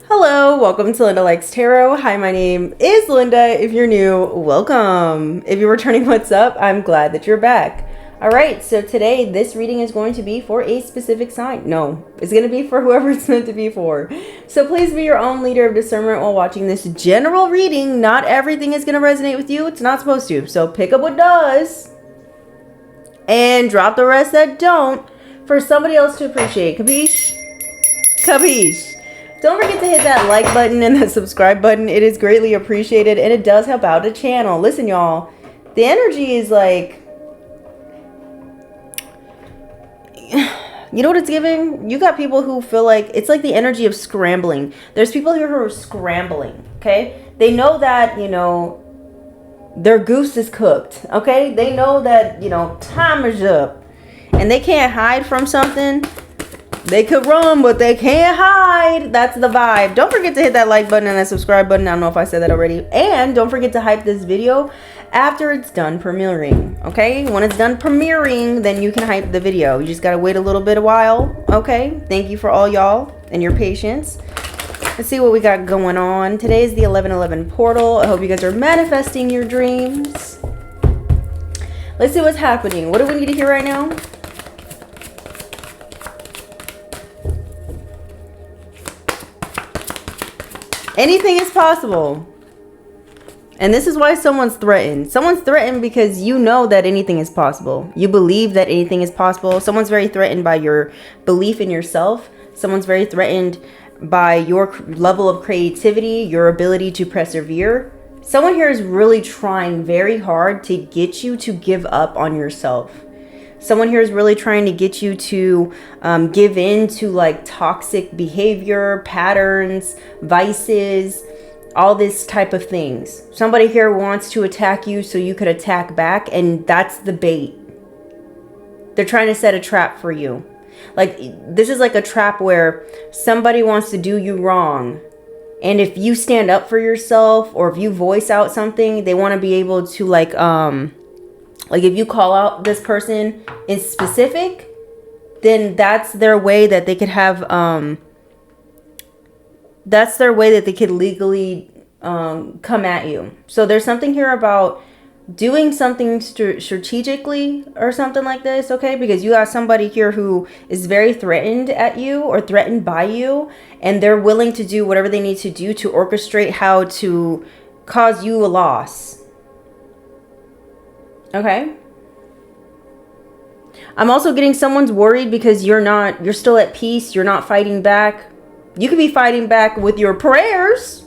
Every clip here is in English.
Hello, welcome to Linda Likes Tarot. Hi, my name is Linda. If you're new, welcome. If you're returning, what's up? I'm glad that you're back. All right, so today this reading is going to be for a specific sign. No, it's going to be for whoever it's meant to be for. So please be your own leader of discernment while watching this general reading. Not everything is going to resonate with you. It's not supposed to. So pick up what does and drop the rest that don't for somebody else to appreciate. Capiche? Capiche? Don't forget to hit that like button and that subscribe button. It is greatly appreciated and it does help out the channel. Listen, y'all, the energy is like, you know what it's giving? You got people who feel like it's like the energy of scrambling. There's people here who are scrambling, okay? They know that, you know, their goose is cooked, okay? They know that, you know, time is up and they can't hide from something. They could run, but they can't hide. That's the vibe. Don't forget to hit that like button and that subscribe button. I don't know if I said that already. And don't forget to hype this video after it's done premiering. Okay? When it's done premiering, then you can hype the video. You just got to wait a little bit a while. Okay? Thank you for all y'all and your patience. Let's see what we got going on. Today is the 11/11 portal. I hope you guys are manifesting your dreams. Let's see what's happening. What do we need to hear right now? Anything is possible. And this is why someone's threatened. Someone's threatened because you know that anything is possible. You believe that anything is possible. Someone's very threatened by your belief in yourself. Someone's very threatened by your level of creativity, your ability to persevere. Someone here is really trying very hard to get you to give up on yourself. Someone here is really trying to get you to give in to like toxic behavior, patterns, vices, all this type of things. Somebody here wants to attack you so you could attack back, and that's the bait. They're trying to set a trap for you. Like, this is like a trap where somebody wants to do you wrong. And if you stand up for yourself or if you voice out something, they want to be able to like if you call out this person in specific, then that's their way that they could have, that's their way that they could legally come at you. So there's something here about doing something strategically or something like this, okay? Because you got somebody here who is very threatened at you or threatened by you, and they're willing to do whatever they need to do to orchestrate how to cause you a loss. Okay. I'm also getting someone's worried because you're still at peace. You're not fighting back. You could be fighting back with your prayers.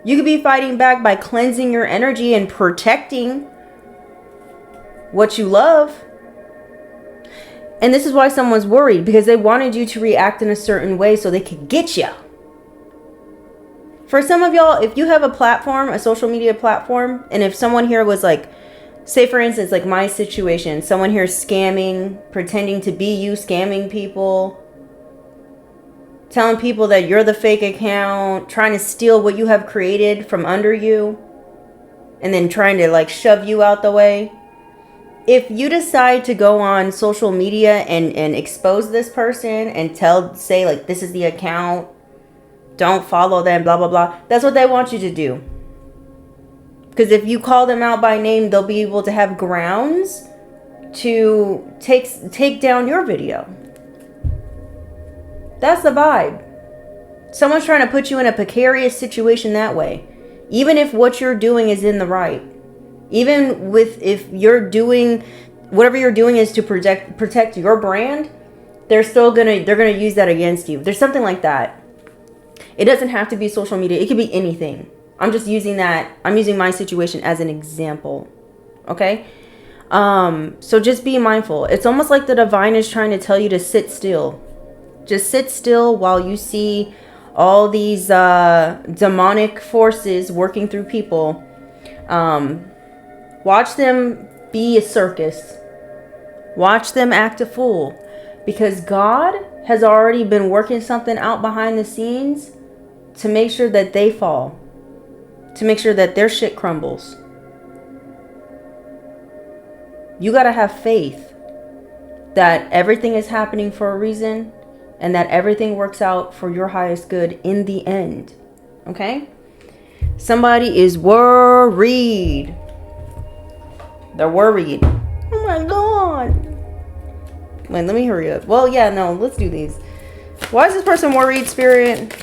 You could be fighting back by cleansing your energy and protecting what you love. And this is why someone's worried, because they wanted you to react in a certain way so they could get you. For some of y'all, if you have a platform, a social media platform, and if someone here was like, say for instance, like my situation, someone here scamming, pretending to be you, scamming people, telling people that you're the fake account, trying to steal what you have created from under you, and then trying to like shove you out the way. If you decide to go on social media and expose this person and say like, this is the account, don't follow them, blah, blah, blah. That's what they want you to do. Because if you call them out by name, they'll be able to have grounds to take down your video. That's the vibe. Someone's trying to put you in a precarious situation that way. Even if what you're doing is in the right. Even if you're doing, whatever you're doing is to protect your brand, they're gonna use that against you. There's something like that. It doesn't have to be social media. It could be anything. I'm just using that. I'm using my situation as an example. Okay? So just be mindful. It's almost like the divine is trying to tell you to sit still. Just sit still while you see all these demonic forces working through people. Watch them be a circus. Watch them act a fool. Because God has already been working something out behind the scenes to make sure that they fall. To make sure that their shit crumbles. You gotta have faith that everything is happening for a reason. and that everything works out for your highest good in the end. Okay? Somebody is worried. They're worried. Oh my God. Wait, let me hurry up. Well, yeah, no, let's do these. Why is this person worried, Spirit?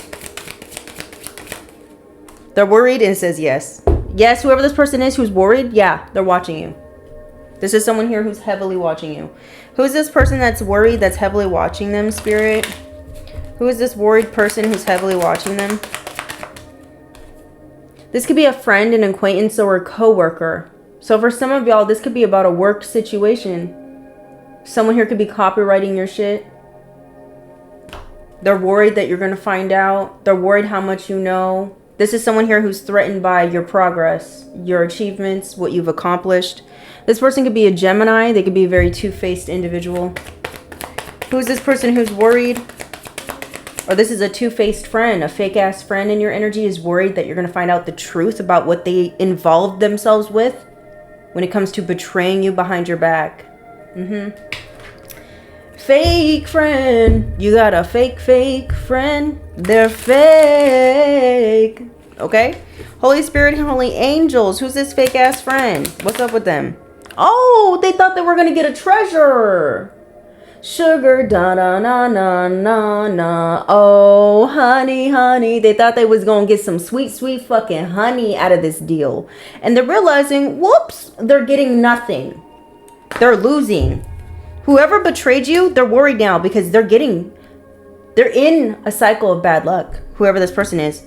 They're worried and it says yes. Yes, whoever this person is who's worried, yeah, they're watching you. This is someone here who's heavily watching you. Who is this person that's worried that's heavily watching them, Spirit? Who is this worried person who's heavily watching them? This could be a friend, an acquaintance, or a coworker. So for some of y'all, this could be about a work situation. Someone here could be copywriting your shit. They're worried that you're going to find out. They're worried how much you know. This is someone here who's threatened by your progress, your achievements, what you've accomplished. This person could be a Gemini. They could be a very two-faced individual. Who's this person who's worried? Or this is a two-faced friend, a fake-ass friend in your energy is worried that you're going to find out the truth about what they involved themselves with when it comes to betraying you behind your back. Fake friend. You got a fake friend. They're fake. Okay? Holy Spirit, Holy Angels. Who's this fake-ass friend? What's up with them? Oh, they thought they were going to get a treasure. Sugar, da-da-na-na-na-na. Oh, honey. They thought they was going to get some sweet fucking honey out of this deal. And they're realizing, whoops, they're getting nothing. They're losing. Whoever betrayed you, they're worried now because they're in a cycle of bad luck. Whoever this person is.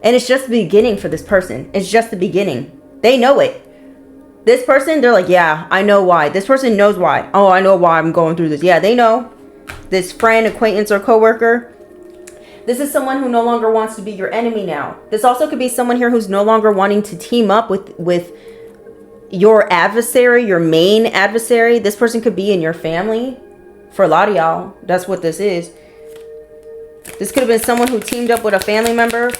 And it's just the beginning for this person. It's just the beginning. They know it. This person, they're like, yeah, I know why. This person knows why. Oh, I know why I'm going through this. Yeah, they know. This friend, acquaintance, or coworker. This is someone who no longer wants to be your enemy now. This also could be someone here who's no longer wanting to team up with your adversary, your main adversary. This person could be in your family. For a lot of y'all, that's what this is. This could have been someone who teamed up with a family member.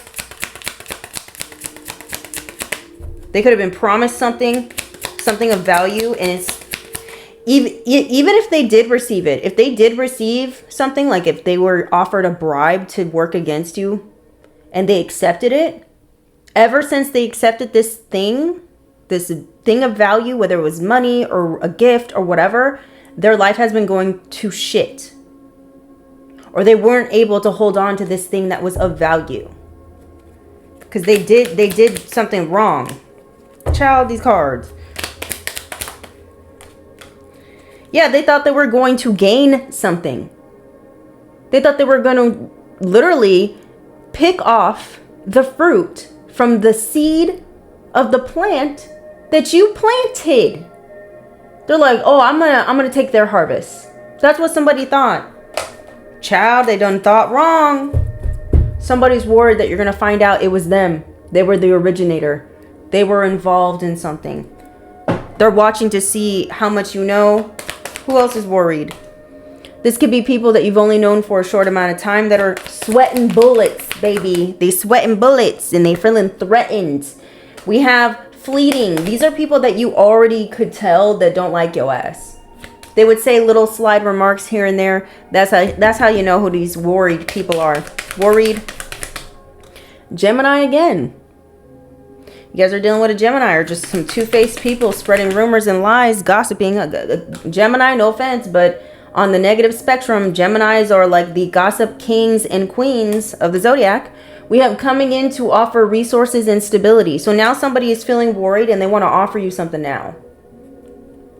They could have been promised something of value, and it's even if they did receive it, if they did receive something, like if they were offered a bribe to work against you and they accepted it, ever since they accepted this thing of value, whether it was money or a gift or whatever, their life has been going to shit, or they weren't able to hold on to this thing that was of value because they did something wrong. Child, these cards. Yeah, they thought they were going to gain something. They thought they were going to literally pick off the fruit from the seed of the plant that you planted. They're like, oh, I'm gonna take their harvest. That's what somebody thought. Child, they done thought wrong. Somebody's worried that you're gonna find out it was them. They were the originator. They were involved in something. They're watching to see how much you know. Who else is worried? This could be people that you've only known for a short amount of time that are sweating bullets, baby. They sweating bullets and they feeling threatened. We have fleeting. These are people that you already could tell that don't like your ass. They would say little slide remarks here and there. That's how you know who these worried people are. Worried. Gemini again. You guys are dealing with a Gemini, or just some two-faced people spreading rumors and lies, gossiping. Gemini, no offense, but on the negative spectrum, Geminis are like the gossip kings and queens of the zodiac. We have coming in to offer resources and stability. So now somebody is feeling worried and they want to offer you something now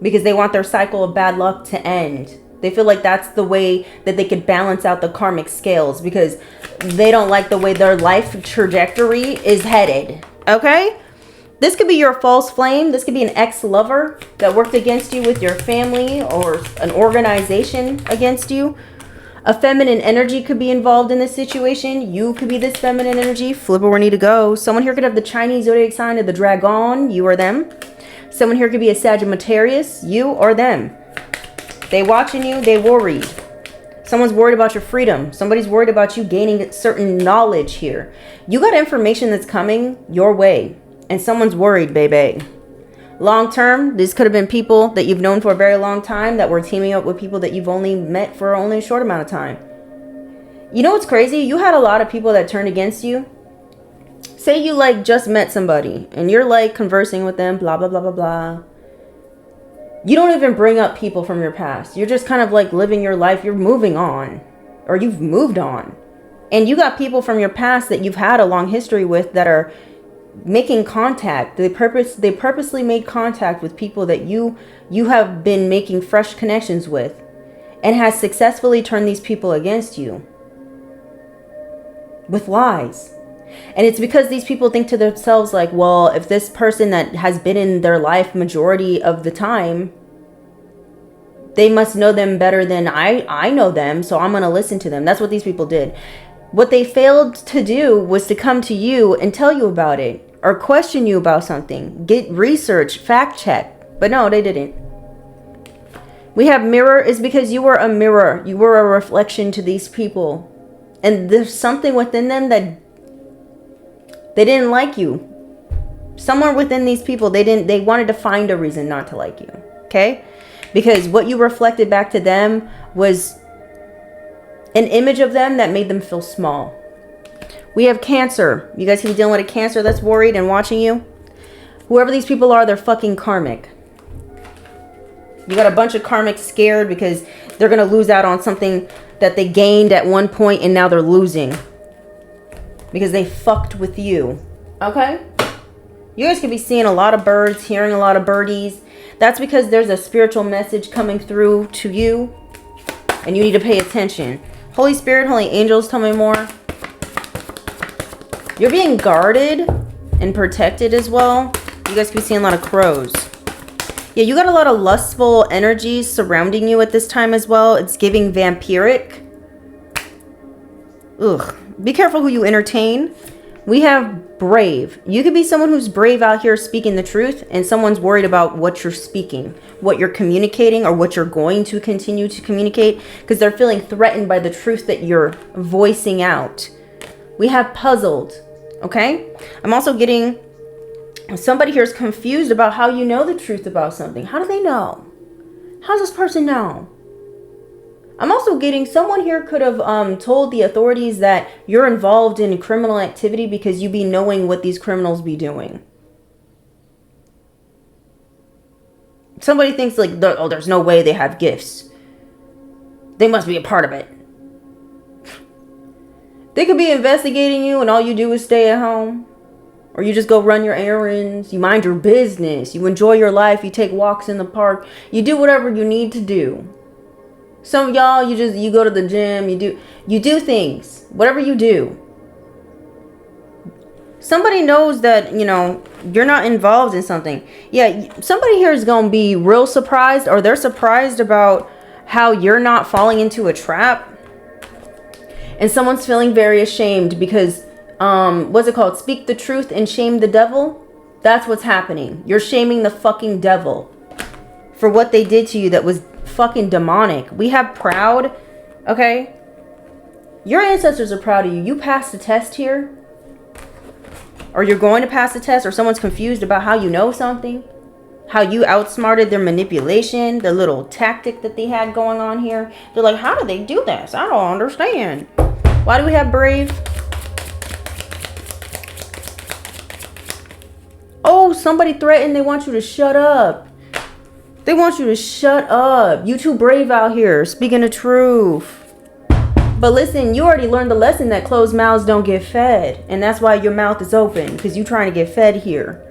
because they want their cycle of bad luck to end. They feel like that's the way that they could balance out the karmic scales because they don't like the way their life trajectory is headed. Okay? This could be your false flame. This could be an ex-lover that worked against you with your family, or an organization against you. A feminine energy could be involved in this situation. You could be this feminine energy. Flip it where you need to go. Someone here could have the Chinese zodiac sign of the dragon. You or them. Someone here could be a Sagittarius. You or them. They watching you. They worried. Someone's worried about your freedom. Somebody's worried about you gaining certain knowledge here. You got information that's coming your way. And someone's worried, baby. Long term, this could have been people that you've known for a very long time that were teaming up with people that you've only met for only a short amount of time. You know what's crazy? You had a lot of people that turned against you. Say you like just met somebody and you're like conversing with them, blah, blah, blah, blah, blah. You don't even bring up people from your past. You're just kind of like living your life. You're moving on, or you've moved on. And you got people from your past that you've had a long history with that are making contact. They purposely made contact with people that you have been making fresh connections with, and has successfully turned these people against you with lies. And it's because these people think to themselves like, well, if this person that has been in their life majority of the time, they must know them better than I know them, so I'm going to listen to them. That's what these people did. What they failed to do was to come to you and tell you about it, or question you about something, get research, fact check. But no, they didn't. We have mirror is because you were a mirror. You were a reflection to these people. And there's something within them that they didn't like you. Somewhere within these people, they wanted to find a reason not to like you. Okay? Because what you reflected back to them was an image of them that made them feel small. We have Cancer. You guys can be dealing with a Cancer that's worried and watching you. Whoever these people are, they're fucking karmic. You got a bunch of karmics scared because they're going to lose out on something that they gained at one point, and now they're losing because they fucked with you. Okay? You guys could be seeing a lot of birds, hearing a lot of birdies. That's because there's a spiritual message coming through to you, and you need to pay attention. Holy Spirit, Holy Angels, tell me more. You're being guarded and protected as well. You guys could be seeing a lot of crows. Yeah, you got a lot of lustful energies surrounding you at this time as well. It's giving vampiric. Ugh. Be careful who you entertain. We have brave. You could be someone who's brave out here speaking the truth, and someone's worried about what you're speaking, what you're communicating, or what you're going to continue to communicate, because they're feeling threatened by the truth that you're voicing out. We have puzzled. Okay? I'm also getting somebody here is confused about how you know the truth about something. How do they know? How does this person know? I'm also getting someone here could have told the authorities that you're involved in criminal activity because you be knowing what these criminals be doing. Somebody thinks like, oh, there's no way they have gifts. They must be a part of it. They could be investigating you and all you do is stay at home. Or you just go run your errands. You mind your business. You enjoy your life. You take walks in the park. You do whatever you need to do. Some of y'all, you go to the gym. You do things. Whatever you do. Somebody knows that, you're not involved in something. Yeah, somebody here is going to be real surprised, or they're surprised about how you're not falling into a trap. And someone's feeling very ashamed because what's it called? Speak the truth and shame the devil. That's what's happening. You're shaming the fucking devil for what they did to you that was fucking demonic. We have proud. Okay? Your ancestors are proud of you. You passed the test here. Or you're going to pass the test, or someone's confused about how you know something. How you outsmarted their manipulation, the little tactic that they had going on here. They're like, how do they do this? I don't understand. Why do we have brave? Oh, somebody threatened they want you to shut up. They want you to shut up. You too brave out here, speaking the truth. But listen, you already learned the lesson that closed mouths don't get fed. And that's why your mouth is open, because you're trying to get fed here.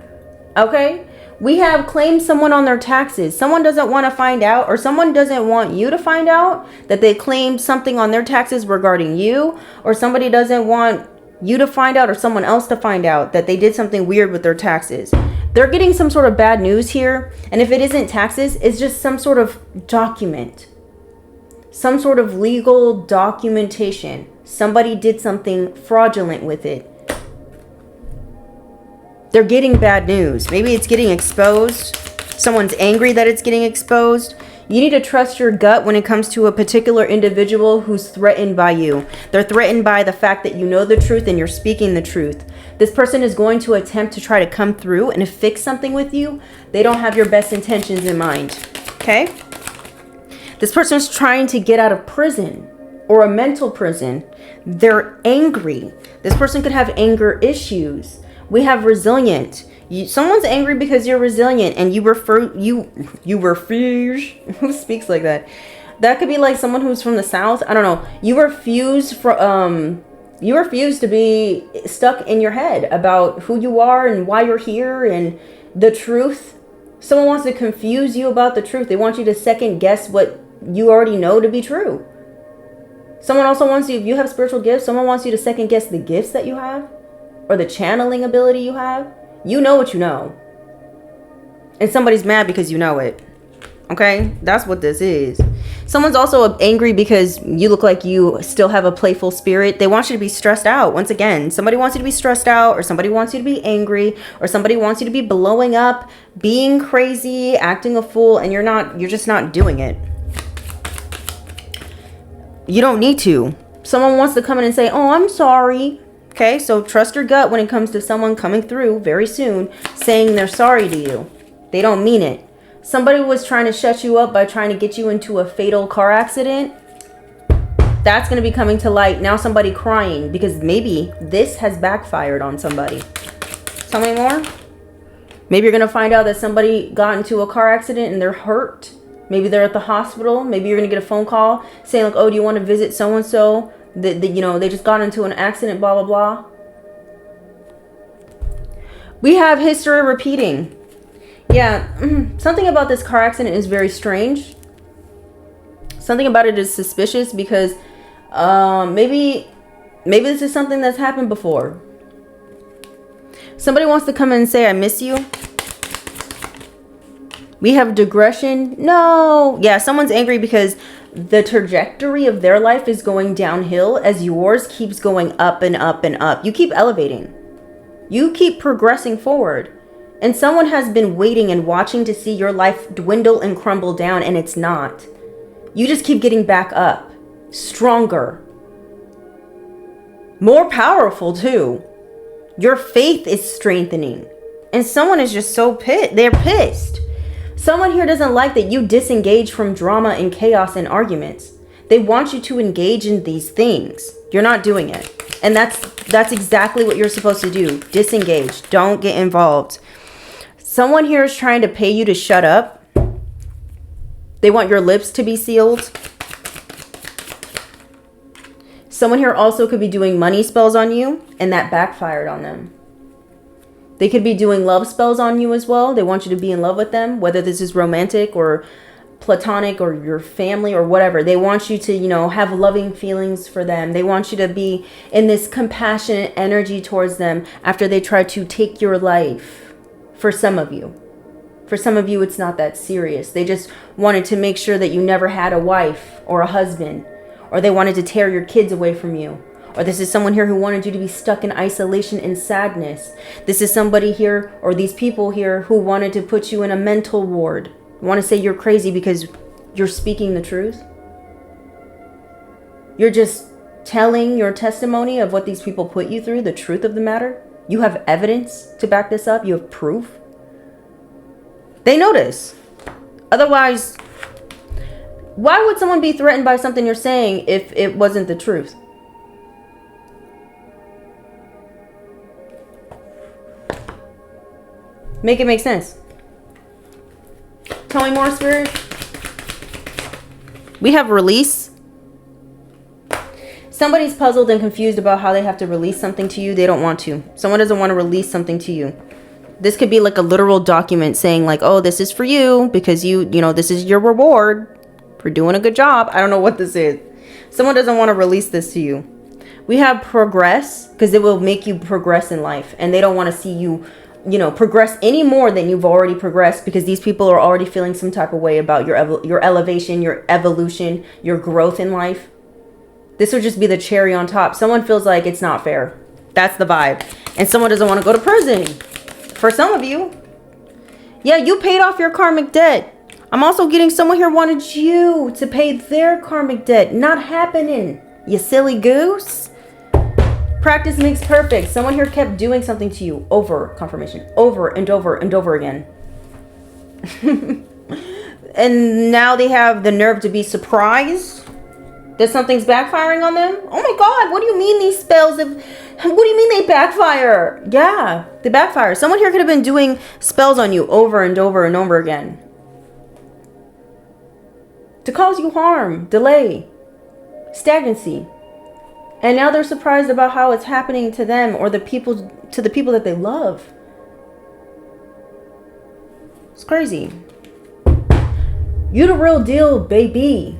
Okay? We have claimed someone on their taxes. Someone doesn't want to find out, or someone doesn't want you to find out that they claimed something on their taxes regarding you, or somebody doesn't want you to find out, or someone else to find out that they did something weird with their taxes. They're getting some sort of bad news here. And if it isn't taxes, it's just some sort of document. Some sort of legal documentation. Somebody did something fraudulent with it. They're getting bad news. Maybe it's getting exposed. Someone's angry that it's getting exposed. You need to trust your gut when it comes to a particular individual who's threatened by you. They're threatened by the fact that you know the truth and you're speaking the truth. This person is going to attempt to try to come through and fix something with you. They don't have your best intentions in mind. Okay? This person is trying to get out of prison. or a mental prison. They're angry. This person could have anger issues. We have resilient. Someone's angry because you're resilient and you refuse. Who speaks like that? That could be like someone who's from the South. I don't know. You refuse to be stuck in your head about who you are and why you're here and the truth. Someone wants to confuse you about the truth. They want you to second guess what you already know to be true. Someone also wants you, if you have spiritual gifts, someone wants you to second guess the gifts that you have or the channeling ability you have. You know what you know. And somebody's mad because you know it. Okay? That's what this is. Someone's also angry because you look like you still have a playful spirit. They want you to be stressed out. Once again, somebody wants you to be stressed out, or somebody wants you to be angry, or somebody wants you to be blowing up, being crazy, acting a fool, and you're just not doing it. You don't need to. Someone wants to come in and say, "Oh, I'm sorry." Okay, so trust your gut when it comes to someone coming through very soon saying they're sorry to you. They don't mean it. Somebody was trying to shut you up by trying to get you into a fatal car accident. That's going to be coming to light. Now somebody crying because maybe this has backfired on somebody. Tell me more. Maybe you're going to find out that somebody got into a car accident and they're hurt. Maybe they're at the hospital. Maybe you're going to get a phone call saying like, "Oh, do you want to visit so-and-so? They just got into an accident, blah, blah, blah." We have history repeating. Yeah, something about this car accident is very strange. Something about it is suspicious because maybe this is something that's happened before. Somebody wants to come in and say, "I miss you." We have digression. No. Yeah, someone's angry because the trajectory of their life is going downhill as yours keeps going up and up and up. You keep elevating. You keep progressing forward. And someone has been waiting and watching to see your life dwindle and crumble down, and it's not. You just keep getting back up. Stronger. More powerful, too. Your faith is strengthening. And someone is just so pissed. They're pissed. Someone here doesn't like that you disengage from drama and chaos and arguments. They want you to engage in these things. You're not doing it. And that's exactly what you're supposed to do. Disengage. Don't get involved. Someone here is trying to pay you to shut up. They want your lips to be sealed. Someone here also could be doing money spells on you, and that backfired on them. They could be doing love spells on you as well. They want you to be in love with them, whether this is romantic or platonic or your family or whatever. They want you to, have loving feelings for them. They want you to be in this compassionate energy towards them after they try to take your life. For some of you. For some of you, it's not that serious. They just wanted to make sure that you never had a wife or a husband, or they wanted to tear your kids away from you. Or this is someone here who wanted you to be stuck in isolation and sadness. This is somebody here, or these people here, who wanted to put you in a mental ward. Want to say you're crazy because you're speaking the truth. You're just telling your testimony of what these people put you through, the truth of the matter. You have evidence to back this up. You have proof. They notice. Otherwise, why would someone be threatened by something you're saying if it wasn't the truth? Make it make sense. Tell me more, Spirit. We have release. Somebody's puzzled and confused about how they have to release something to you. They don't want to. Someone doesn't want to release something to you. This could be like a literal document saying like, "Oh, this is for you because this is your reward for doing a good job." I don't know what this is. Someone doesn't want to release this to you. We have progress because it will make you progress in life, and they don't want to see you, progress any more than you've already progressed, because these people are already feeling some type of way about your elevation, your evolution, your growth in life. This would just be the cherry on top. Someone feels like it's not fair. That's the vibe. And someone doesn't want to go to prison. For some of you. Yeah, you paid off your karmic debt. I'm also getting someone here wanted you to pay their karmic debt. Not happening, you silly goose. Practice makes perfect. Someone here kept doing something to you. Over confirmation. Over and over and over again. And now they have the nerve to be surprised. That something's backfiring on them? Oh my God, what do you mean these spells? What do you mean they backfire? Yeah, they backfire. Someone here could have been doing spells on you over and over and over again. To cause you harm, delay, stagnancy. And now they're surprised about how it's happening to them or the people that they love. It's crazy. You the real deal, baby.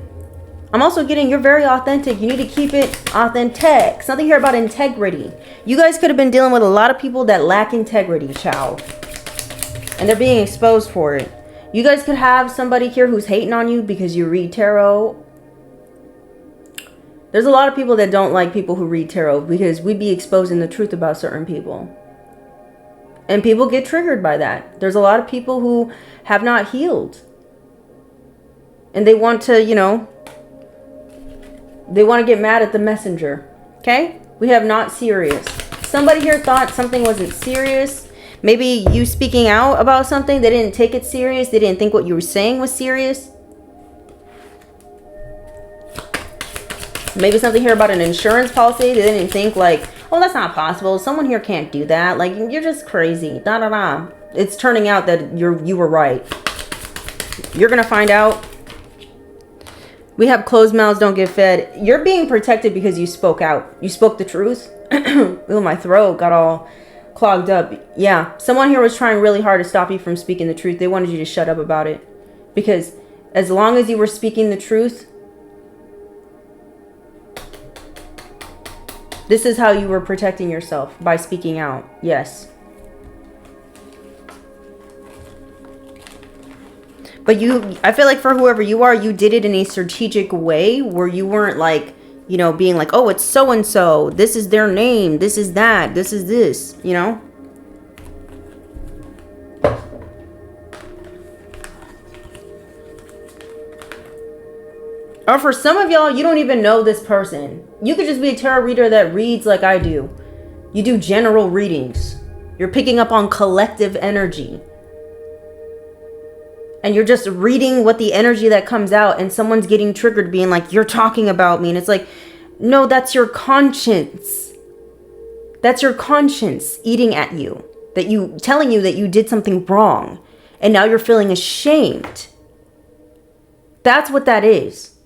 I'm also getting you're very authentic. You need to keep it authentic. Something here about integrity. You guys could have been dealing with a lot of people that lack integrity, child. And they're being exposed for it. You guys could have somebody here who's hating on you because you read tarot. There's a lot of people that don't like people who read tarot because we'd be exposing the truth about certain people. And people get triggered by that. There's a lot of people who have not healed. And they want to, you know, they want to get mad at the messenger. Okay? We have not serious. Somebody here thought something wasn't serious. Maybe you speaking out about something, they didn't take it serious. They didn't think what you were saying was serious. Maybe something here about an insurance policy. They didn't think like, oh, that's not possible. Someone here can't do that. Like, you're just crazy. Da da da. It's turning out that you were right. You're going to find out. We have closed mouths don't get fed. You're being protected because you spoke out. You spoke the truth. Ooh, my throat got all clogged up. Yeah, someone here was trying really hard to stop you from speaking the truth. They wanted you to shut up about it. Because as long as you were speaking the truth, this is how you were protecting yourself, by speaking out. Yes. But I feel like for whoever you are, you did it in a strategic way where you weren't like, you know, being like, oh, it's so-and-so. This is their name. This is that. This is this, you know? Or for some of y'all, you don't even know this person. You could just be a tarot reader that reads like I do. You do general readings. You're picking up on collective energy. And you're just reading what the energy that comes out, and someone's getting triggered being like, you're talking about me. And it's like, no, that's your conscience. That's your conscience eating at you, telling you that you did something wrong. And now you're feeling ashamed. That's what that is.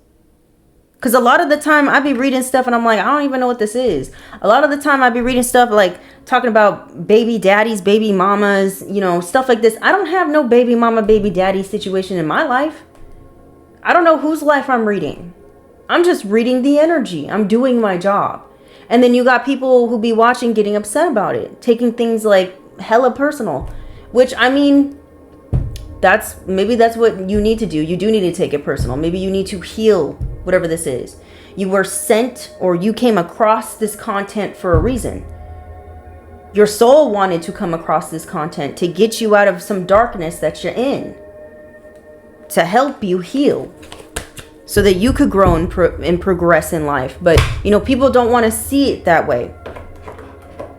Because a lot of the time I be reading stuff and I'm like, I don't even know what this is. A lot of the time I be reading stuff like talking about baby daddies, baby mamas, you know, stuff like this. I don't have no baby mama, baby daddy situation in my life. I don't know whose life I'm reading. I'm just reading the energy. I'm doing my job. And then you got people who be watching getting upset about it, taking things like hella personal, which I mean, maybe that's what you need to do. You do need to take it personal. Maybe you need to heal whatever this is. You were sent or you came across this content for a reason. Your soul wanted to come across this content to get you out of some darkness that you're in, to help you heal so that you could grow and progress in life. But, you know, people don't want to see it that way.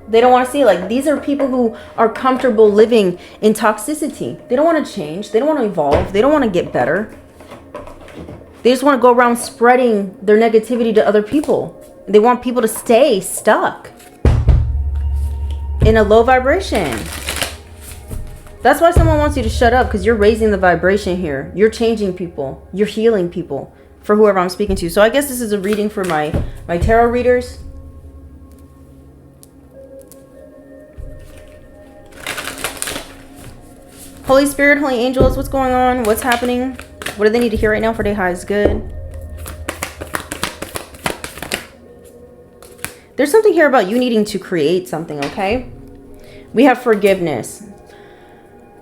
They don't want to see it. Like, these are people who are comfortable living in toxicity. They don't want to change. They don't want to evolve. They don't want to get better. They just want to go around spreading their negativity to other people. They want people to stay stuck in a low vibration. That's why someone wants you to shut up, because you're raising the vibration here. You're changing people. You're healing people for whoever I'm speaking to. So I guess this is a reading for my tarot readers. Holy Spirit, Holy Angels, what's going on? What's happening? What do they need to hear right now for their highest good? There's something here about you needing to create something, okay? We have forgiveness.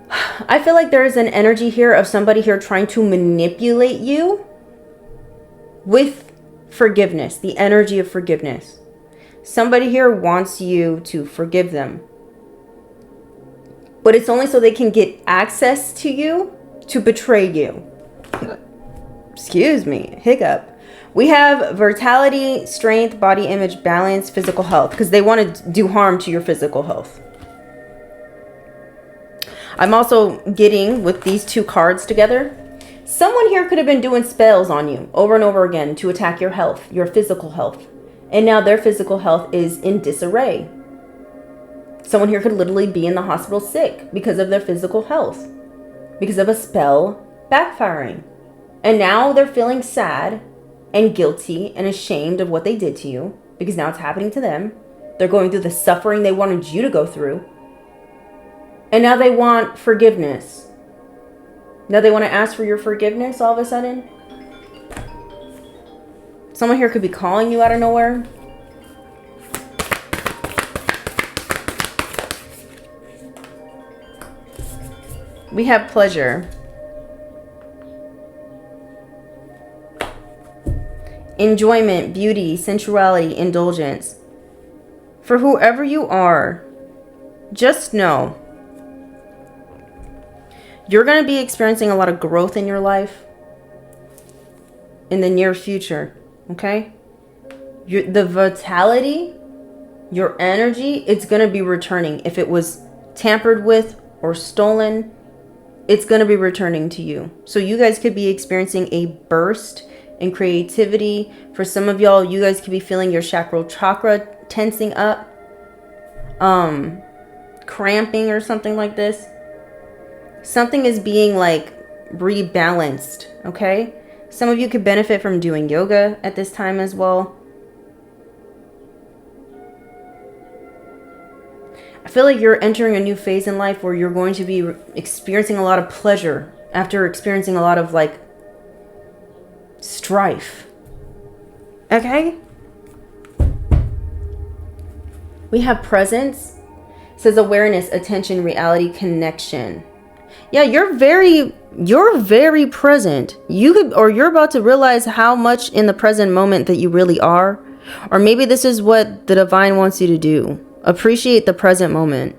I feel like there is an energy here of somebody here trying to manipulate you with forgiveness, the energy of forgiveness. Somebody here wants you to forgive them. But it's only so they can get access to you to betray you. Excuse me, hiccup. We have vitality, strength, body image, balance, physical health, because they want to do harm to your physical health. I'm also getting with these two cards together, Someone here could have been doing spells on you over and over again to attack your health, your physical health. And now their physical health is in disarray. Someone here could literally be in the hospital sick because of their physical health, because of a spell backfiring. And now they're feeling sad and guilty and ashamed of what they did to you, because now it's happening to them. They're going through the suffering they wanted you to go through. And now they want forgiveness. Now they want to ask for your forgiveness all of a sudden. Someone here could be calling you out of nowhere. We have pleasure. Enjoyment, beauty, sensuality, indulgence. For whoever you are, just know you're going to be experiencing a lot of growth in your life in the near future. Okay? The vitality, your energy, it's going to be returning. If it was tampered with or stolen, it's going to be returning to you. So you guys could be experiencing a burst in creativity. For some of y'all, you guys could be feeling your sacral chakra tensing up, cramping or something like this. Something is being like rebalanced, okay? Some of you could benefit from doing yoga at this time as well. I feel like you're entering a new phase in life where you're going to be experiencing a lot of pleasure after experiencing a lot of like strife. Okay? We have presence. It says awareness, attention, reality, connection. Yeah, you're very present. You're about to realize how much in the present moment that you really are. Or maybe this is what the divine wants you to do. Appreciate the present moment.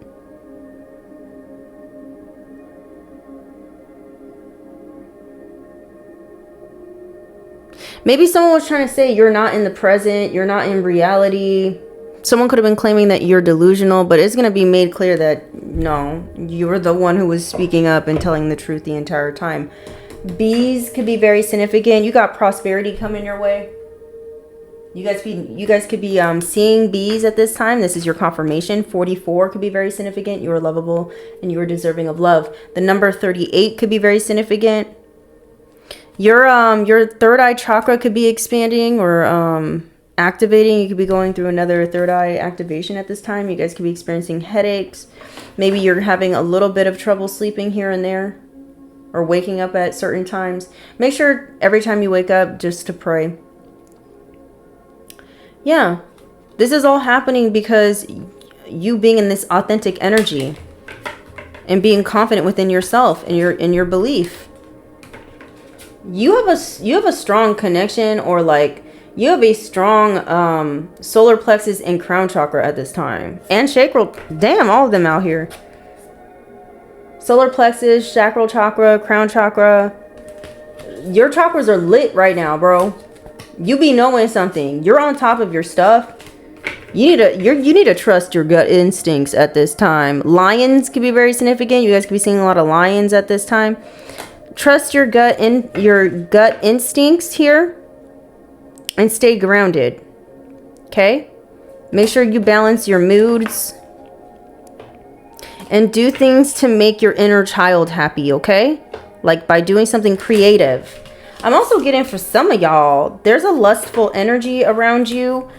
Maybe someone was trying to say you're not in the present, you're not in reality. Someone could have been claiming that you're delusional, but it's going to be made clear that no, you're the one who was speaking up and telling the truth the entire time. Bees could be very significant. You got prosperity coming your way. You guys could be seeing bees at this time. This is your confirmation. 44 could be very significant. You are lovable and you are deserving of love. The number 38 could be very significant. Your third eye chakra could be expanding or activating. You could be going through another third eye activation at this time. You guys could be experiencing headaches. Maybe you're having a little bit of trouble sleeping here and there or waking up at certain times. Make sure every time you wake up just to pray. Yeah, this is all happening because you being in this authentic energy and being confident within yourself and your belief. You have a strong connection, or like you have a strong solar plexus and crown chakra at this time, and sacral. Damn, all of them out here. Solar plexus, sacral chakra, crown chakra. Your chakras are lit right now, bro. You be knowing something. You're on top of your stuff. You need to trust your gut instincts at this time. Lions could be very significant. You guys could be seeing a lot of lions at this time. Trust your gut instincts here and stay grounded. Okay? Make sure you balance your moods and do things to make your inner child happy, okay? Like by doing something creative. I'm also getting, for some of y'all, there's a lustful energy around you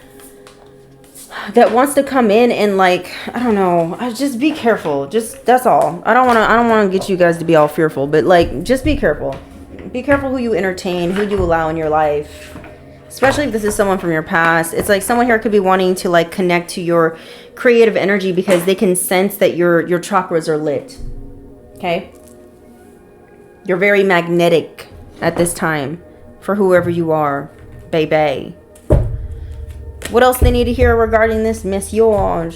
that wants to come in and like, I don't know, just be careful. Just, that's all. I don't want to get you guys to be all fearful, but like, just be careful. Be careful who you entertain, who you allow in your life. Especially if this is someone from your past. It's like someone here could be wanting to like connect to your creative energy because they can sense that your chakras are lit. Okay? You're very magnetic at this time for whoever you are, baby. What else they need to hear regarding this, Monsieur?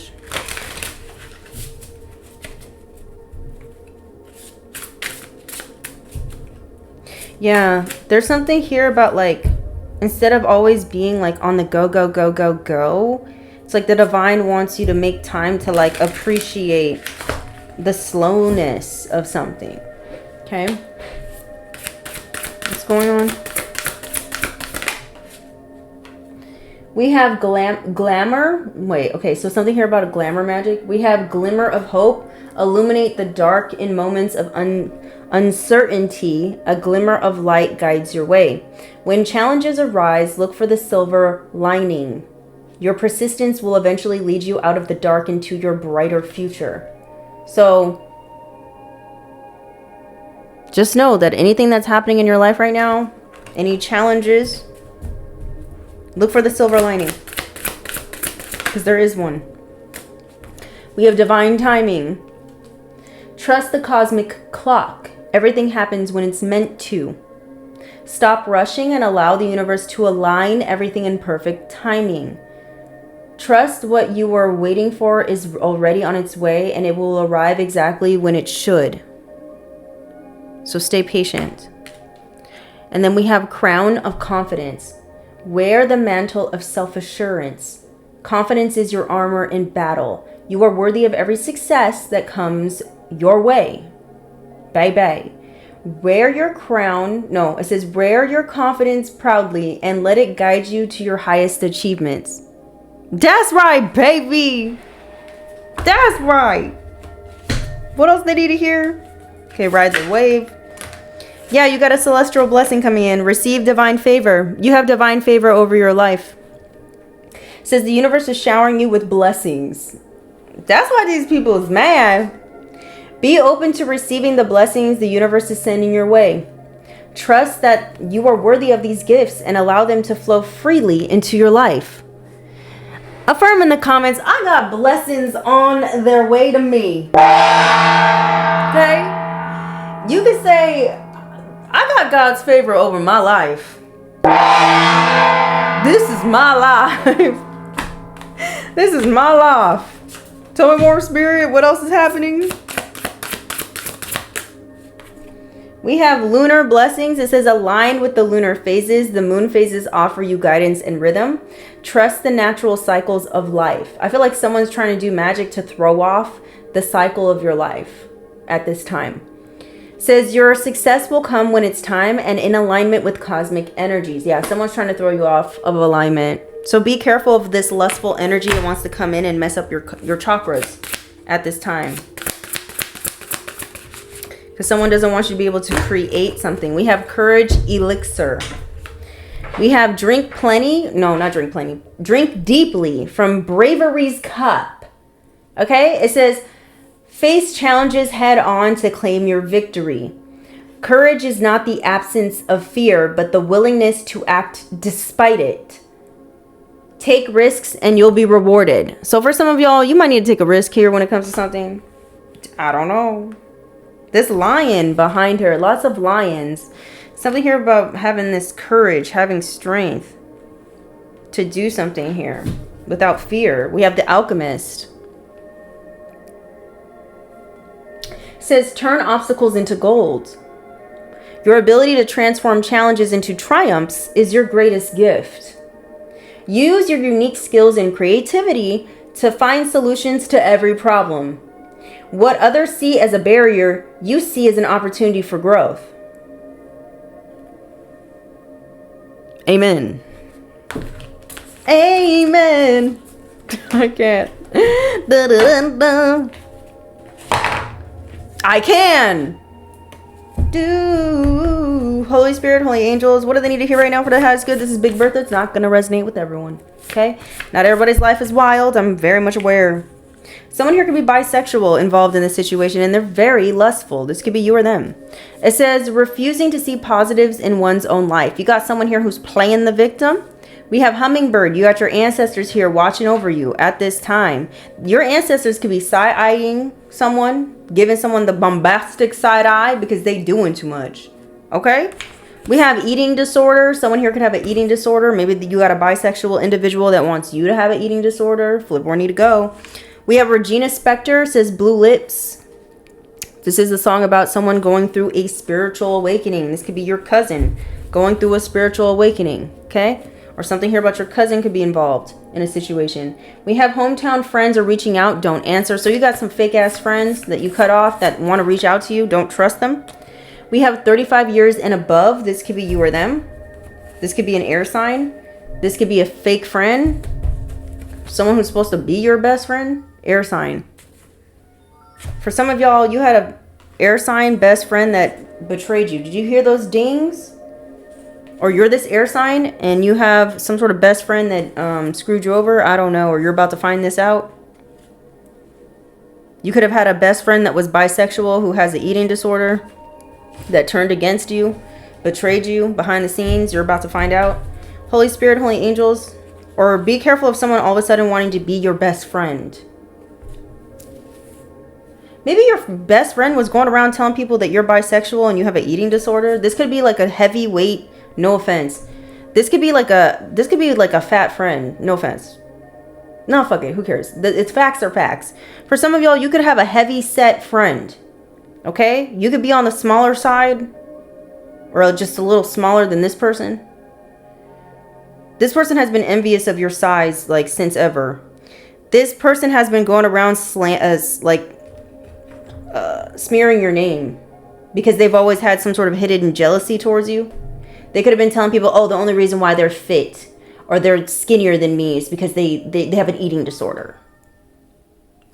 Yeah, there's something here about like, instead of always being like on the go, go, go, go, go, it's like the divine wants you to make time to like appreciate the slowness of something. Okay? What's going on? We have glamour. Wait, okay, so something here about a glamour magic. We have glimmer of hope. Illuminate the dark in moments of uncertainty. A glimmer of light guides your way. When challenges arise, look for the silver lining. Your persistence will eventually lead you out of the dark into your brighter future. So just know that anything that's happening in your life right now, any challenges, look for the silver lining, because there is one. We have divine timing. Trust the cosmic clock. Everything happens when it's meant to. Stop rushing and allow the universe to align everything in perfect timing. Trust what you were waiting for is already on its way, and it will arrive exactly when it should. So stay patient. And then we have crown of confidence. Wear the mantle of self-assurance. Confidence is your armor in battle. You are worthy of every success that comes your way. Bye bye. Wear your crown. No, it says wear your confidence proudly and let it guide you to your highest achievements. That's right, baby. That's right. What else they need to hear? Okay, ride the wave. Yeah, you got a celestial blessing coming in. Receive divine favor. You have divine favor over your life. It says the universe is showering you with blessings. That's why these people is mad. Be open to receiving the blessings the universe is sending your way. Trust that you are worthy of these gifts and allow them to flow freely into your life. Affirm in the comments, I got blessings on their way to me. Okay? You can say, I got God's favor over my life. This is my life. This is my life. Tell me more, Spirit. What else is happening? We have lunar blessings. It says align with the lunar phases. The moon phases offer you guidance and rhythm. Trust the natural cycles of life. I feel like someone's trying to do magic to throw off the cycle of your life at this time. It says your success will come when it's time and in alignment with cosmic energies. Yeah, someone's trying to throw you off of alignment. So be careful of this lustful energy that wants to come in and mess up your chakras at this time. Because someone doesn't want you to be able to create something. We have courage elixir. We have drink plenty. No, not drink plenty. Drink deeply from bravery's cup. Okay? It says face challenges head on to claim your victory. Courage is not the absence of fear, but the willingness to act despite it. Take risks and you'll be rewarded. So for some of y'all, you might need to take a risk here when it comes to something. I don't know. This lion behind her, lots of lions. Something here about having this courage, having strength to do something here without fear. We have the Alchemist. It says turn obstacles into gold. Your ability to transform challenges into triumphs is your greatest gift. Use your unique skills and creativity to find solutions to every problem. What others see as a barrier, you see as an opportunity for growth. Amen. Amen. I can't. I can. Do Holy Spirit, Holy Angels, what do they need to hear right now for the highest good? This is Big Bertha. It's not going to resonate with everyone. Okay? Not everybody's life is wild. I'm very much aware. Someone here could be bisexual involved in this situation, and they're very lustful. This could be you or them. It says refusing to see positives in one's own life. You got someone here who's playing the victim. We have hummingbird. You got your ancestors here watching over you at this time. Your ancestors could be side-eyeing someone, giving someone the bombastic side eye because they doing too much. Okay? We have eating disorder. Someone here could have an eating disorder. Maybe you got a bisexual individual that wants you to have an eating disorder. Flip where I need to go. We have Regina Spector, says Blue Lips. This is a song about someone going through a spiritual awakening. This could be your cousin going through a spiritual awakening, okay? Or something here about your cousin could be involved in a situation. We have hometown friends are reaching out, don't answer. So you got some fake ass friends that you cut off that want to reach out to you. Don't trust them. We have 35 years and above. This could be you or them. This could be an air sign. This could be a fake friend. Someone who's supposed to be your best friend. Air sign. For some of y'all, you had a air sign best friend that betrayed you. Did you hear those dings? Or you're this air sign and you have some sort of best friend that screwed you over. I don't know. Or you're about to find this out. You could have had a best friend that was bisexual who has an eating disorder that turned against you, betrayed you behind the scenes. You're about to find out. Holy Spirit, Holy Angels. Or be careful of someone all of a sudden wanting to be your best friend. Maybe your best friend was going around telling people that you're bisexual and you have an eating disorder. This could be like a heavyweight, no offense. This could be like a fat friend, no offense. No, fuck it, who cares? It's facts are facts. For some of y'all, you could have a heavy set friend. Okay? You could be on the smaller side or just a little smaller than this person. This person has been envious of your size like since ever. This person has been going around smearing your name because they've always had some sort of hidden jealousy towards you. They could have been telling people, oh, the only reason why they're fit or they're skinnier than me is because they have an eating disorder.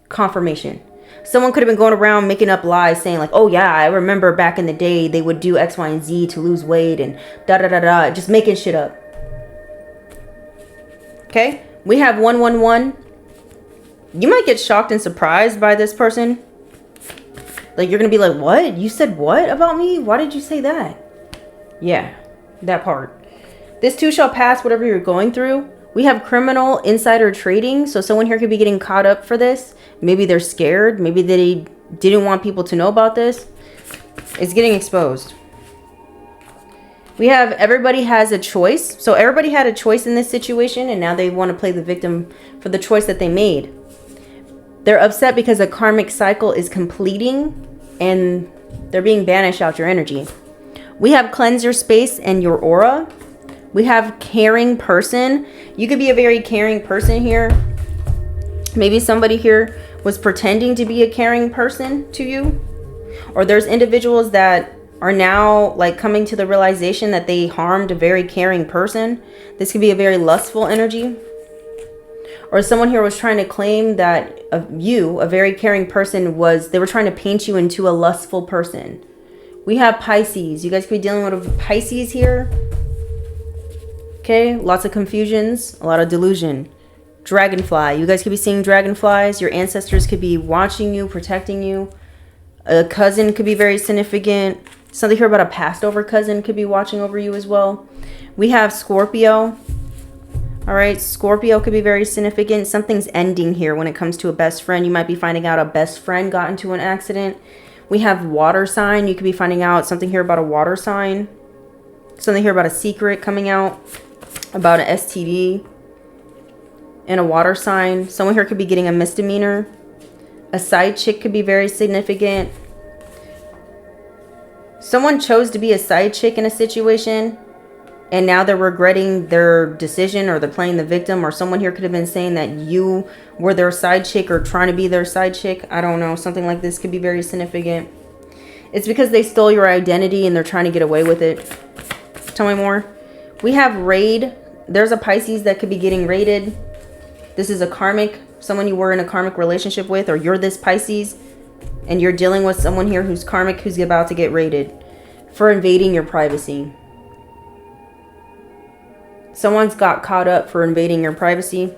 Confirmation. Someone could have been going around making up lies saying like, oh yeah, I remember back in the day they would do X, Y, and Z to lose weight and da-da-da-da, just making shit up. Okay? We have 111. You might get shocked and surprised by this person. Like, you're going to be like, what? You said what about me? Why did you say that? Yeah, that part. This too shall pass, whatever you're going through. We have criminal insider trading. So someone here could be getting caught up for this. Maybe they're scared. Maybe they didn't want people to know about this. It's getting exposed. We have everybody has a choice. So everybody had a choice in this situation. And now they want to play the victim for the choice that they made. They're upset because a karmic cycle is completing. And they're being banished out your energy. We have cleanse your space and your aura. We have caring person. You could be a very caring person here. Maybe somebody here was pretending to be a caring person to you. Or there's individuals that are now like coming to the realization that they harmed a very caring person. This could be a very lustful energy. Or someone here was trying to claim that you, a very caring person, they were trying to paint you into a lustful person. We have Pisces. You guys could be dealing with a Pisces here. Okay, lots of confusions, a lot of delusion. Dragonfly. You guys could be seeing dragonflies. Your ancestors could be watching you, protecting you. A cousin could be very significant. Something here about a passed over cousin could be watching over you as well. We have Scorpio. All right, Scorpio could be very significant. Something's ending here when it comes to a best friend. You might be finding out a best friend got into an accident. We have water sign. You could be finding out something here about a water sign. Something here about a secret coming out. About an STD. And a water sign. Someone here could be getting a misdemeanor. A side chick could be very significant. Someone chose to be a side chick in a situation. And now they're regretting their decision, or they're playing the victim, or someone here could have been saying that you were their side chick or trying to be their side chick. I don't know. Something like this could be very significant. It's because they stole your identity and they're trying to get away with it. Tell me more. We have raid. There's a Pisces that could be getting raided. This is a karmic, someone you were in a karmic relationship with, or you're this Pisces and you're dealing with someone here who's karmic, who's about to get raided for invading your privacy. Someone's got caught up for invading your privacy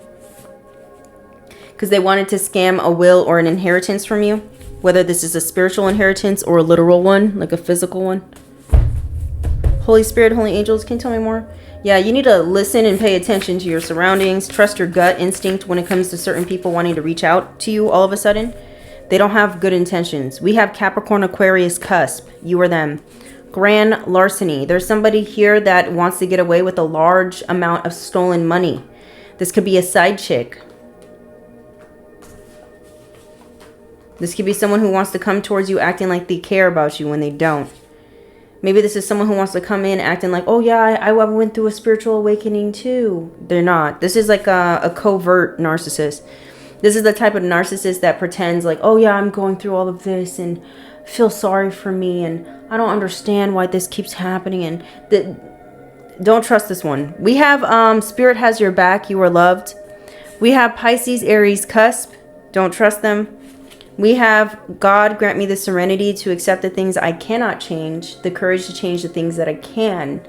because they wanted to scam a will or an inheritance from you. Whether this is a spiritual inheritance or a literal one, like a physical one. Holy Spirit, Holy Angels, can you tell me more? Yeah, you need to listen and pay attention to your surroundings. Trust your gut instinct when it comes to certain people wanting to reach out to you all of a sudden. They don't have good intentions. We have Capricorn, Aquarius, cusp. You or them. Grand larceny. There's somebody here that wants to get away with a large amount of stolen money. This could be a side chick. This could be someone who wants to come towards you acting like they care about you when they don't. Maybe this is someone who wants to come in acting like, oh yeah, I went through a spiritual awakening too. They're not. This is like a covert narcissist. This is the type of narcissist that pretends like, oh yeah, I'm going through all of this and feel sorry for me, and I don't understand why this keeps happening, and don't trust this one. We have Spirit has your back, you are loved. We have Pisces, Aries, cusp. Don't trust them. We have God grant me the serenity to accept the things I cannot change, the courage to change the things that I can,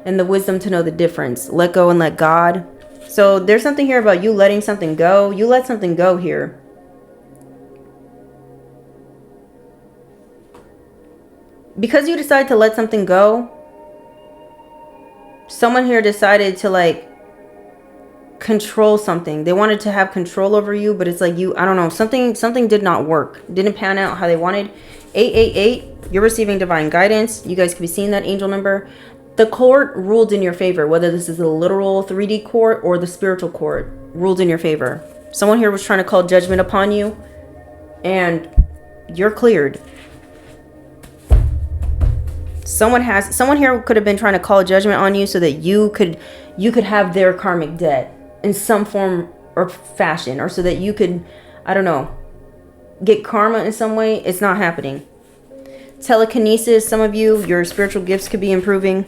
and the wisdom to know the difference. Let go and let God. So there's something here about you letting something go. You let something go here. Because you decided to let something go, someone here decided to like control something. They wanted to have control over you, but it's like I don't know, something did not work. Didn't pan out how they wanted. 888, you're receiving divine guidance. You guys could be seeing that angel number. The court ruled in your favor, whether this is the literal 3D court or the spiritual court, ruled in your favor. Someone here was trying to call judgment upon you, and you're cleared. Someone here could have been trying to call judgment on you so that you could have their karmic debt in some form or fashion, or so that you could, I don't know, get karma in some way. It's not happening. Telekinesis, some of you, your spiritual gifts could be improving.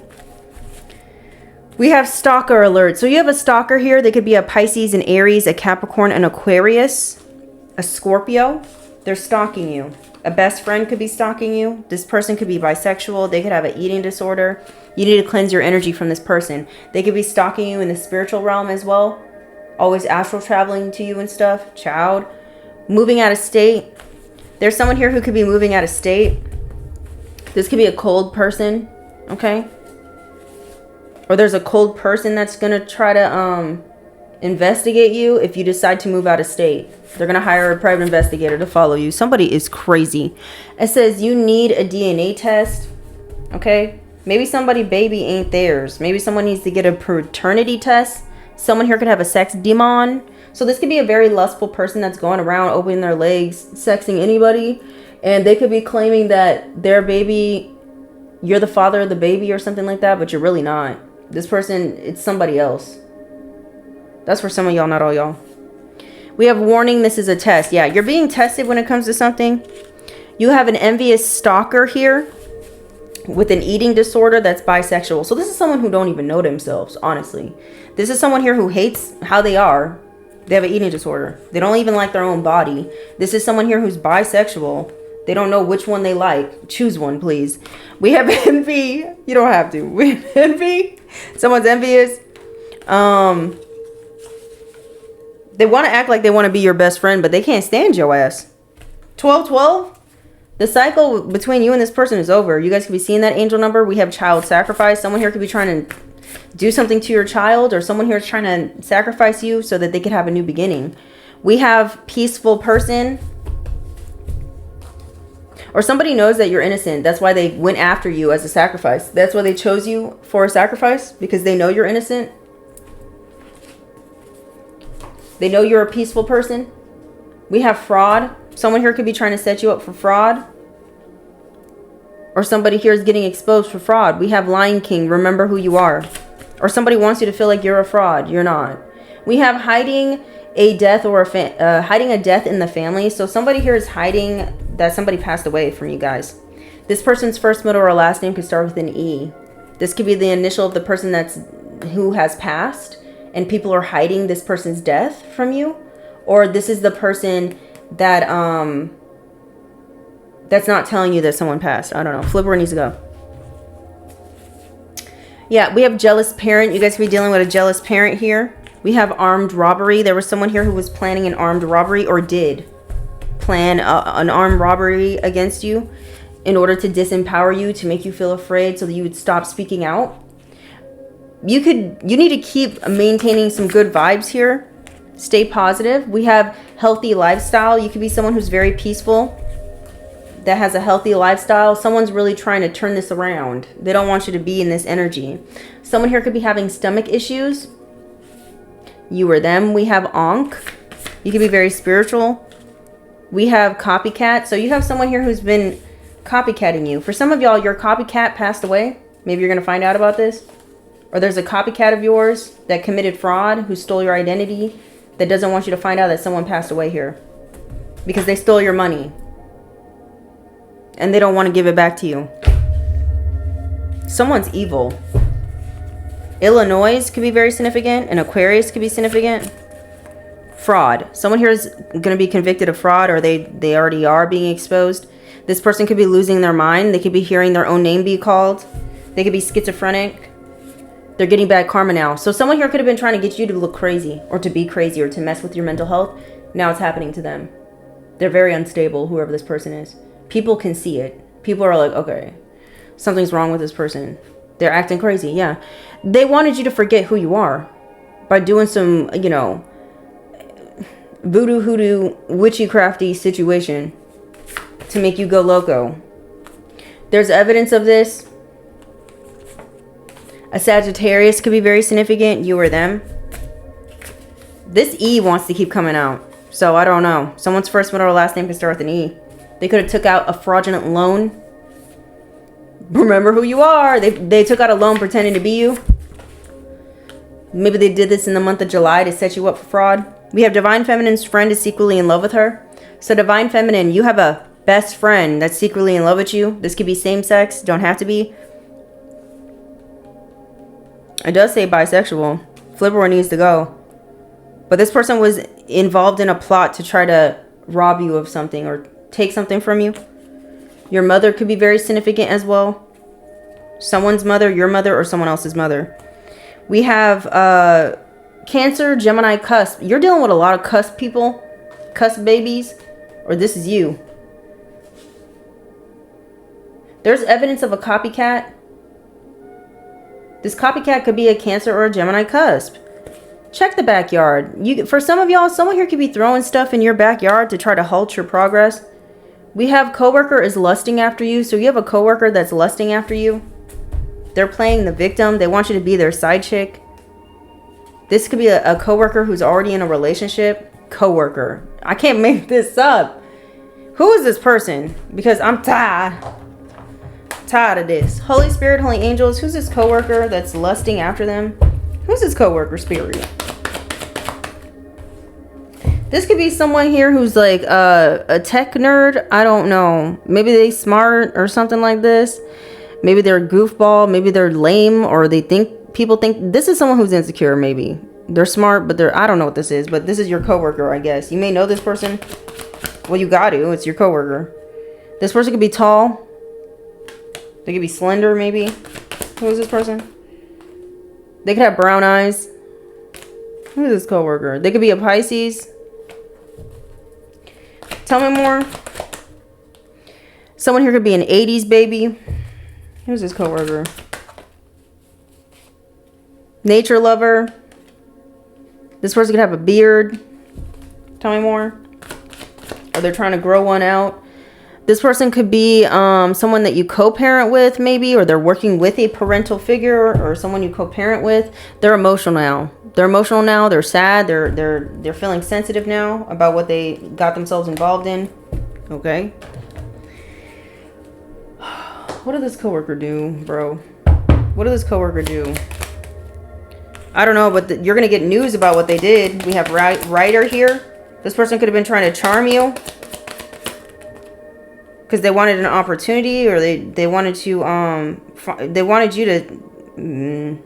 We have stalker alert. So you have a stalker here. They could be a Pisces, an Aries, a Capricorn, an Aquarius, a Scorpio. They're stalking you. A best friend could be stalking you. This person could be bisexual. They could have an eating disorder. You need to cleanse your energy from this person. They could be stalking you in the spiritual realm as well. Always astral traveling to you and stuff. Child. Moving out of state. There's someone here who could be moving out of state. This could be a cold person. Okay. Or there's a cold person that's going to try to investigate you if you decide to move out of state. They're going to hire a private investigator to follow you. Somebody is crazy. It says you need a DNA test. Okay. Maybe somebody baby ain't theirs. Maybe someone needs to get a paternity test. Someone here could have a sex demon. So this could be a very lustful person that's going around opening their legs, sexing anybody. And they could be claiming that their baby, you're the father of the baby or something like that, but you're really not. This person, it's somebody else. That's for some of y'all, not all y'all. We have warning, this is a test. Yeah, you're being tested when it comes to something. You have an envious stalker here with an eating disorder that's bisexual. So this is someone who don't even know themselves, honestly. This is someone here who hates how they are. They have an eating disorder. They don't even like their own body. This is someone here who's bisexual. They don't know which one they like. Choose one, please. We have envy. You don't have to. We have envy. Someone's envious. They want to act like they want to be your best friend, but they can't stand your ass. 1212. The cycle between you and this person is over. You guys could be seeing that angel number. We have child sacrifice. Someone here could be trying to do something to your child, or someone here is trying to sacrifice you so that they could have a new beginning. We have peaceful person. Or somebody knows that you're innocent. That's why they went after you as a sacrifice. That's why they chose you for a sacrifice, because they know you're innocent. They know you're a peaceful person. We have fraud. Someone here could be trying to set you up for fraud. Or somebody here is getting exposed for fraud. We have Lion King. Remember who you are. Or somebody wants you to feel like you're a fraud. You're not. We have hiding a death or hiding a death in the family. So somebody here is hiding that somebody passed away from you guys. This person's first, middle, or last name could start with an E. This could be the initial of the person who has passed, and people are hiding this person's death from you. Or this is the person that that's not telling you that someone passed. I don't know. Flip where it needs to go. Yeah, we have jealous parent. You guys could be dealing with a jealous parent here. We have armed robbery. There was someone here who was planning an armed robbery, or did plan an armed robbery against you in order to disempower you, to make you feel afraid so that you would stop speaking out. You need to keep maintaining some good vibes here. Stay positive. We have healthy lifestyle. You could be someone who's very peaceful, that has a healthy lifestyle. Someone's really trying to turn this around. They don't want you to be in this energy. Someone here could be having stomach issues. You or them. We have Ankh. You could be very spiritual. We have copycat. So you have someone here who's been copycatting you. For some of y'all, your copycat passed away. Maybe you're going to find out about this. Or there's a copycat of yours that committed fraud, who stole your identity, that doesn't want you to find out that someone passed away here because they stole your money. and they don't want to give it back to you. Someone's evil. Illinois could be very significant, and Aquarius could be significant. Fraud. Someone here is going to be convicted of fraud, or they already are being exposed. This person could be losing their mind. They could be hearing their own name be called. They could be schizophrenic. They're getting bad karma now. So someone here could have been trying to get you to look crazy, or to be crazy, or to mess with your mental health. Now it's happening to them. They're very unstable, whoever this person is. People can see it. People are like, okay, something's wrong with this person. They're acting crazy, yeah. They wanted you to forget who you are by doing some, you know, voodoo, hoodoo, witchy, crafty situation to make you go loco. There's evidence of this. A Sagittarius could be very significant, you or them. This E wants to keep coming out. So I don't know. Someone's first, middle, or last name can start with an E. They could have took out a fraudulent loan. Remember who you are. They took out a loan pretending to be you. Maybe they did this in the month of July to set you up for fraud. We have Divine Feminine's friend is secretly in love with her. So Divine Feminine, you have a best friend that's secretly in love with you. This could be same sex. Don't have to be. It does say bisexual. Flip where it needs to go. But this person was involved in a plot to try to rob you of something or take something from you. Your mother could be very significant as well. Someone's mother, your mother, or someone else's mother. We have Cancer, Gemini, cusp. You're dealing with a lot of cusp people. Cusp babies. Or this is you. There's evidence of a copycat. This copycat could be a Cancer or a Gemini cusp. Check the backyard. For some of y'all, someone here could be throwing stuff in your backyard to try to halt your progress. We have coworker is lusting after you. So you have a coworker that's lusting after you. They're playing the victim. They want you to be their side chick. This could be a coworker who's already in a relationship. Coworker. I can't make this up. Who is this person? Because I'm tired of this. Holy Spirit, Holy Angels. Who's this coworker that's lusting after them? Who's this coworker spirit? This could be someone here who's like a tech nerd. I don't know. Maybe they smart or something like this. Maybe they're a goofball. Maybe they're lame, or people think this is someone who's insecure. Maybe they're smart, but I don't know what this is. But this is your coworker, I guess. You may know this person. Well, you got to. It's your coworker. This person could be tall. They could be slender, maybe. Who is this person? They could have brown eyes. Who is this coworker? They could be a Pisces. Tell me more. Someone here could be an 80s baby. Who's this coworker? Nature lover. This person could have a beard. Tell me more. Or they're trying to grow one out. This person could be someone that you co-parent with, maybe, or they're working with a parental figure, or someone you co-parent with. They're emotional now. They're emotional now. They're sad. They're feeling sensitive now about what they got themselves involved in. Okay. What did this coworker do, bro? What did this coworker do? I don't know, but you're gonna get news about what they did. We have writer here. This person could have been trying to charm you. Because they wanted an opportunity, or they wanted to they wanted you to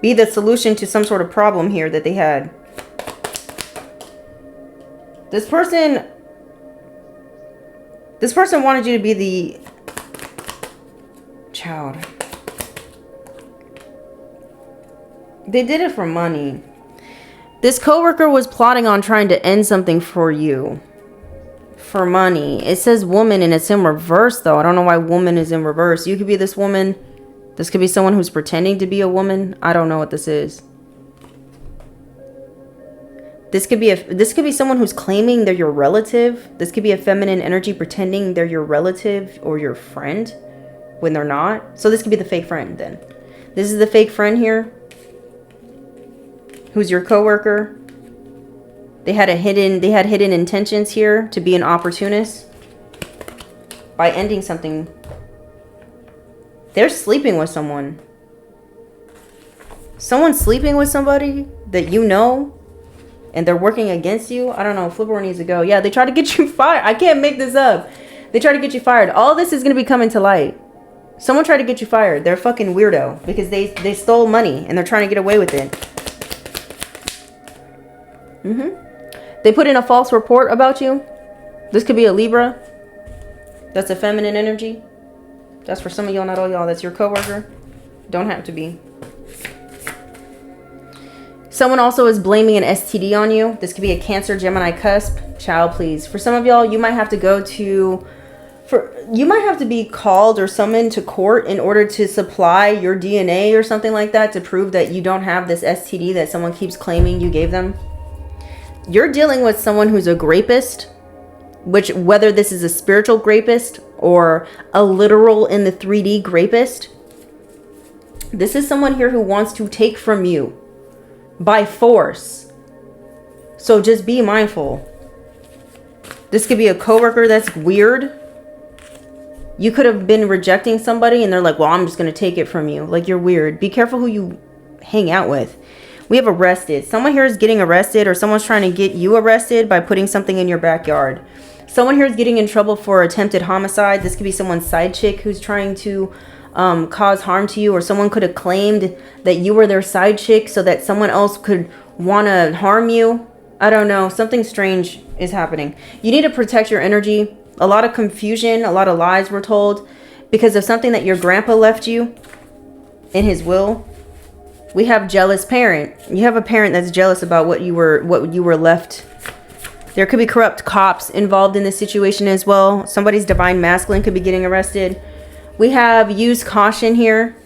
be the solution to some sort of problem here that they had. This person wanted you to be the child. They did it for money. This coworker was plotting on trying to end something for you. For money. It says woman and it's in reverse though. I don't know why woman is in reverse. You could be this woman. This could be someone who's pretending to be a woman. I don't know what this is. This could be someone who's claiming they're your relative. This could be a feminine energy pretending they're your relative or your friend when they're not. So this could be the fake friend then. This is the fake friend here. Who's your coworker. They had hidden intentions here to be an opportunist by ending something. They're sleeping with someone. Someone's sleeping with somebody that you know, and they're working against you. I don't know. Flipper needs to go. Yeah, they try to get you fired. I can't make this up. They try to get you fired. All this is going to be coming to light. Someone tried to get you fired. They're a fucking weirdo because they stole money and they're trying to get away with it. They put in a false report about you. This could be a Libra. That's a feminine energy. That's for some of y'all, not all y'all. That's your coworker. Don't have to be. Someone also is blaming an STD on you. This could be a Cancer, Gemini cusp. Child, please. For some of y'all, you might have to go to... you might have to be called or summoned to court in order to supply your DNA or something like that to prove that you don't have this STD that someone keeps claiming you gave them. You're dealing with someone who's a grapist, which whether this is a spiritual grapist or a literal in the 3D grapist, this is someone here who wants to take from you by force. So just be mindful. This could be a coworker that's weird. You could have been rejecting somebody and they're like, well, I'm just going to take it from you. Like, you're weird. Be careful who you hang out with. We have arrested. Someone here is getting arrested, or someone's trying to get you arrested by putting something in your backyard. Someone here is getting in trouble for attempted homicide. This could be someone's side chick who's trying to cause harm to you, or someone could have claimed that you were their side chick so that someone else could want to harm you. I don't know. Something strange is happening. You need to protect your energy. A lot of confusion, a lot of lies were told because of something that your grandpa left you in his will. We have jealous parent. You have a parent that's jealous about what you were left. There could be corrupt cops involved in this situation as well. Somebody's divine masculine could be getting arrested. We have use caution here.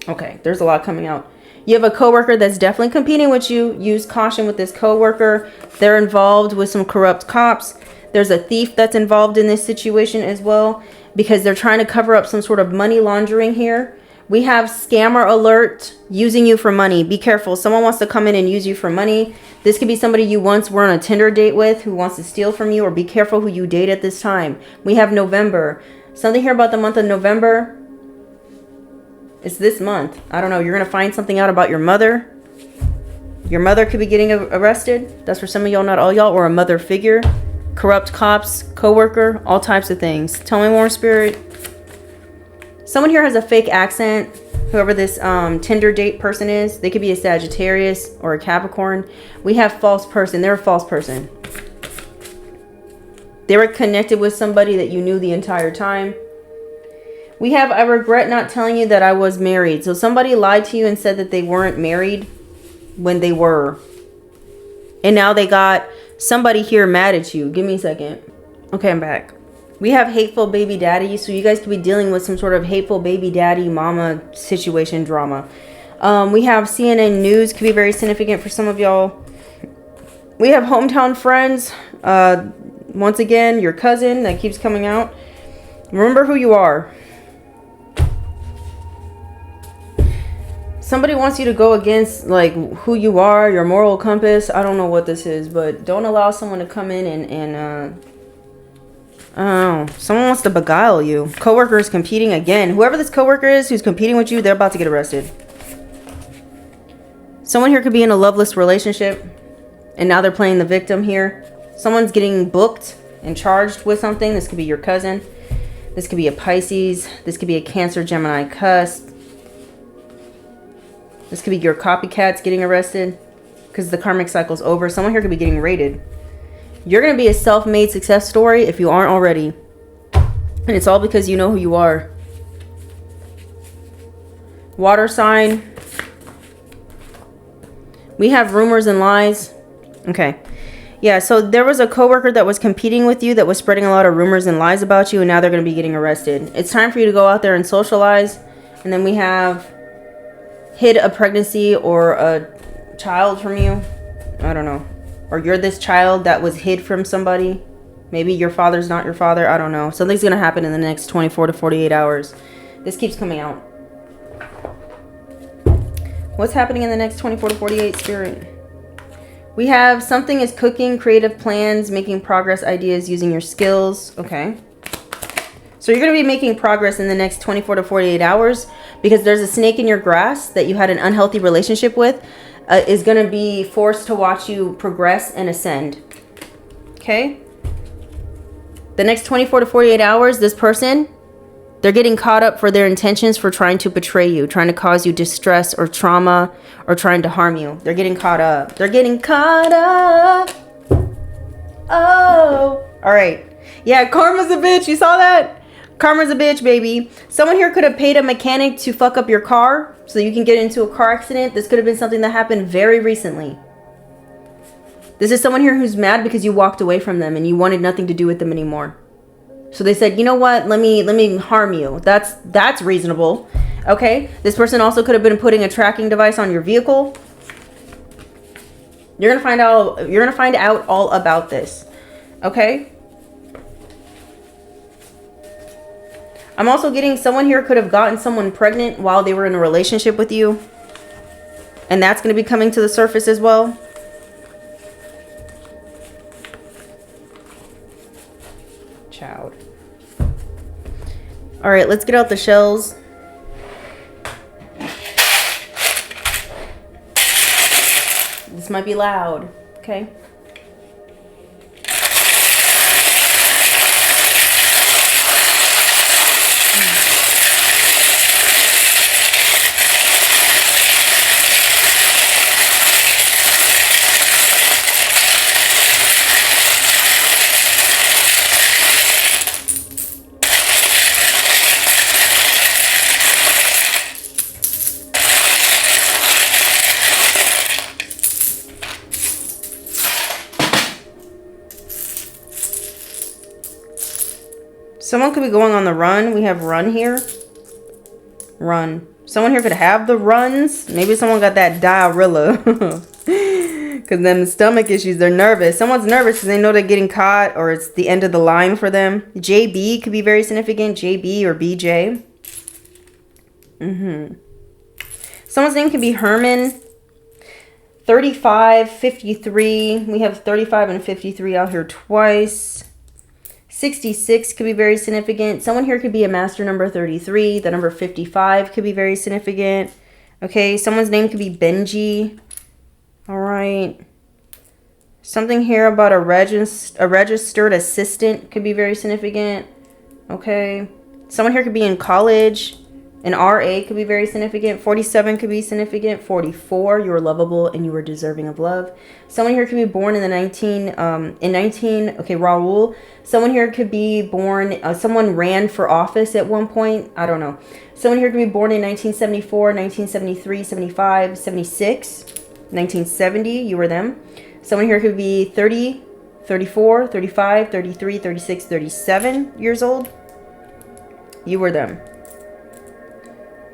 Okay, there's a lot coming out. You have a coworker that's definitely competing with you. Use caution with this coworker. They're involved with some corrupt cops. There's a thief that's involved in this situation as well because they're trying to cover up some sort of money laundering here. We have scammer alert, using you for money. Be careful. Someone wants to come in and use you for money. This could be somebody you once were on a Tinder date with who wants to steal from you, or be careful who you date at this time. We have November. Something here about the month of November. It's this month. I don't know. You're going to find something out about your mother. Your mother could be getting arrested. That's for some of y'all, not all y'all, or a mother figure. Corrupt cops, coworker, all types of things. Tell me more, Spirit. Someone here has a fake accent. Whoever this Tinder date person is, they could be a Sagittarius or a Capricorn. We have false person. They're a false person. They were connected with somebody that you knew the entire time. We have, I regret not telling you that I was married. So somebody lied to you and said that they weren't married when they were. And now they got somebody here mad at you. Give me a second. Okay, I'm back. We have hateful baby daddy. So you guys could be dealing with some sort of hateful baby daddy mama situation drama. We have CNN News. Could be very significant for some of y'all. We have hometown friends. Once again, your cousin that keeps coming out. Remember who you are. Somebody wants you to go against like who you are, your moral compass. I don't know what this is, but don't allow someone to come in and oh, someone wants to beguile you. Coworker is competing again. Whoever this coworker is who's competing with you, they're about to get arrested. Someone here could be in a loveless relationship and now they're playing the victim here. Someone's getting booked and charged with something. This could be your cousin. This could be a Pisces. This could be a Cancer, Gemini cusp. This could be your copycats getting arrested because the karmic cycle's over. Someone here could be getting raided. You're going to be a self-made success story if you aren't already. And it's all because you know who you are. Water sign. We have rumors and lies. Okay. Yeah, so there was a coworker that was competing with you that was spreading a lot of rumors and lies about you, and now they're going to be getting arrested. It's time for you to go out there and socialize. And then we have hid a pregnancy or a child from you. I don't know. Or you're this child that was hid from somebody. Maybe your father's not your father. I don't know. Something's going to happen in the next 24 to 48 hours. This keeps coming out. What's happening in the next 24 to 48, Spirit? We have something is cooking, creative plans, making progress, ideas, using your skills. Okay. So you're going to be making progress in the next 24 to 48 hours because there's a snake in your grass that you had an unhealthy relationship with is going to be forced to watch you progress and ascend. Okay. The next 24 to 48 hours, this person, they're getting caught up for their intentions for trying to betray you, trying to cause you distress or trauma, or trying to harm you. They're getting caught up. They're getting caught up. Oh. All right. Yeah, karma's a bitch. You saw that? Karma's a bitch, baby. Someone here could have paid a mechanic to fuck up your car so you can get into a car accident. This could have been something that happened very recently. This is someone here who's mad because you walked away from them and you wanted nothing to do with them anymore. So they said, you know what? Let me harm you. That's reasonable. Okay? This person also could have been putting a tracking device on your vehicle. You're gonna find out all about this. Okay? I'm also getting someone here could have gotten someone pregnant while they were in a relationship with you. And that's going to be coming to the surface as well. Child. All right, let's get out the shells. This might be loud, okay? Someone could be going on the run. We have run here. Run. Someone here could have the runs. Maybe someone got that diarrhea. Because them stomach issues, they're nervous. Someone's nervous because they know they're getting caught or it's the end of the line for them. JB could be very significant. JB or BJ. Someone's name could be Herman. 35, 53. We have 35 and 53 out here twice. 66 could be very significant. Someone here could be a master number 33. The number 55 could be very significant. Okay, someone's name could be Benji. All right. Something here about a registered assistant could be very significant. Okay. Someone here could be in college. An RA could be very significant. 47 could be significant. 44, you were lovable and you were deserving of love. Someone here could be born in the 19, okay, Raul. Someone here could be born, someone ran for office at one point. I don't know. Someone here could be born in 1974, 1973, 75, 76, 1970, you were them. Someone here could be 30, 34, 35, 33, 36, 37 years old. You were them.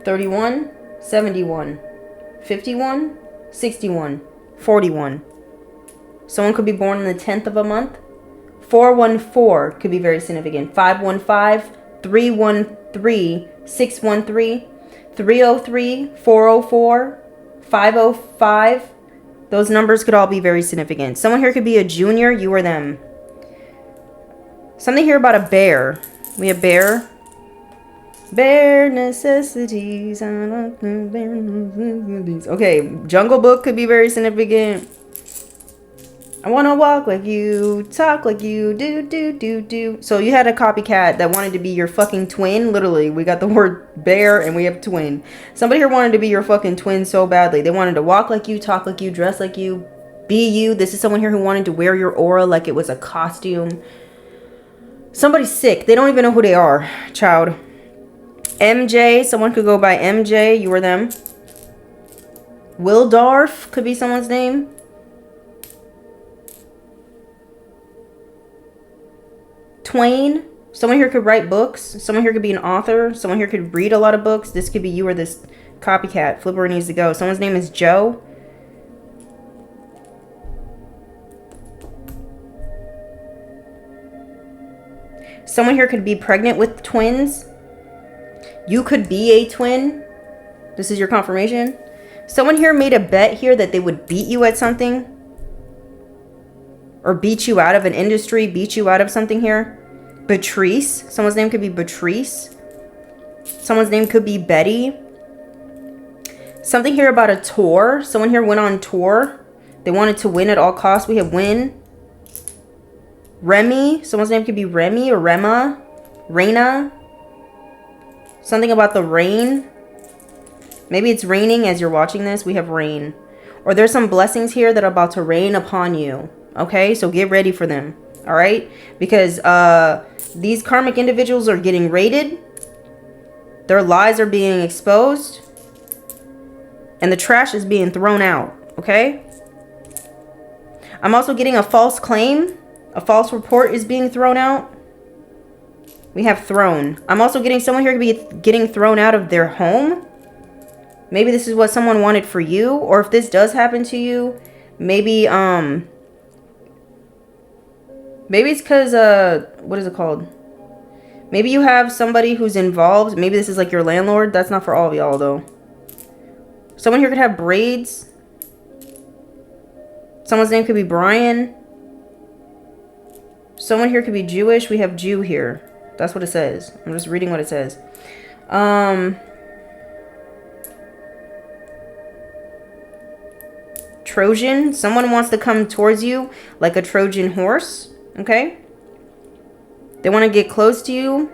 31, 71, 51, 61, 41. Someone could be born in the 10th of a month. 414 could be very significant. 515, 313, 613, 303, 404, 505. Those numbers could all be very significant. Someone here could be a junior. You or them. Something here about a bear. We have bear. Bare necessities. Okay, Jungle Book could be very significant. I want to walk like you, talk like you, do. So you had a copycat that wanted to be your fucking twin. Literally, we got the word bear and we have twin. Somebody here wanted to be your fucking twin so badly. They wanted to walk like you, talk like you, dress like you, be you. This is someone here who wanted to wear your aura like it was a costume. Somebody's sick. They don't even know who they are, child. MJ, someone could go by MJ, you or them. Wildorf could be someone's name. Twain, someone here could write books. Someone here could be an author. Someone here could read a lot of books. This could be you or this copycat. Flipper needs to go. Someone's name is Joe. Someone here could be pregnant with twins. You could be a twin. This is your confirmation. Someone here made a bet here that they would beat you at something. Or beat you out of an industry. Beat you out of something here. Patrice. Someone's name could be Patrice. Someone's name could be Betty. Something here about a tour. Someone here went on tour. They wanted to win at all costs. We have win. Remy. Someone's name could be Remy or Rema. Reina. Something about the rain. Maybe it's raining as you're watching this. We have rain. Or there's some blessings here that are about to rain upon you. Okay, so get ready for them. All right, because these karmic individuals are getting raided. Their lies are being exposed. And the trash is being thrown out. Okay. I'm also getting a false claim. A false report is being thrown out. We have thrown. I'm also getting someone here to be getting thrown out of their home. Maybe this is what someone wanted for you. Or if this does happen to you, maybe it's because, what is it called? Maybe you have somebody who's involved. Maybe this is like your landlord. That's not for all of y'all, though. Someone here could have braids. Someone's name could be Brian. Someone here could be Jewish. We have Jew here. That's what it says. I'm just reading what it says. Trojan. Someone wants to come towards you like a Trojan horse. Okay? They want to get close to you.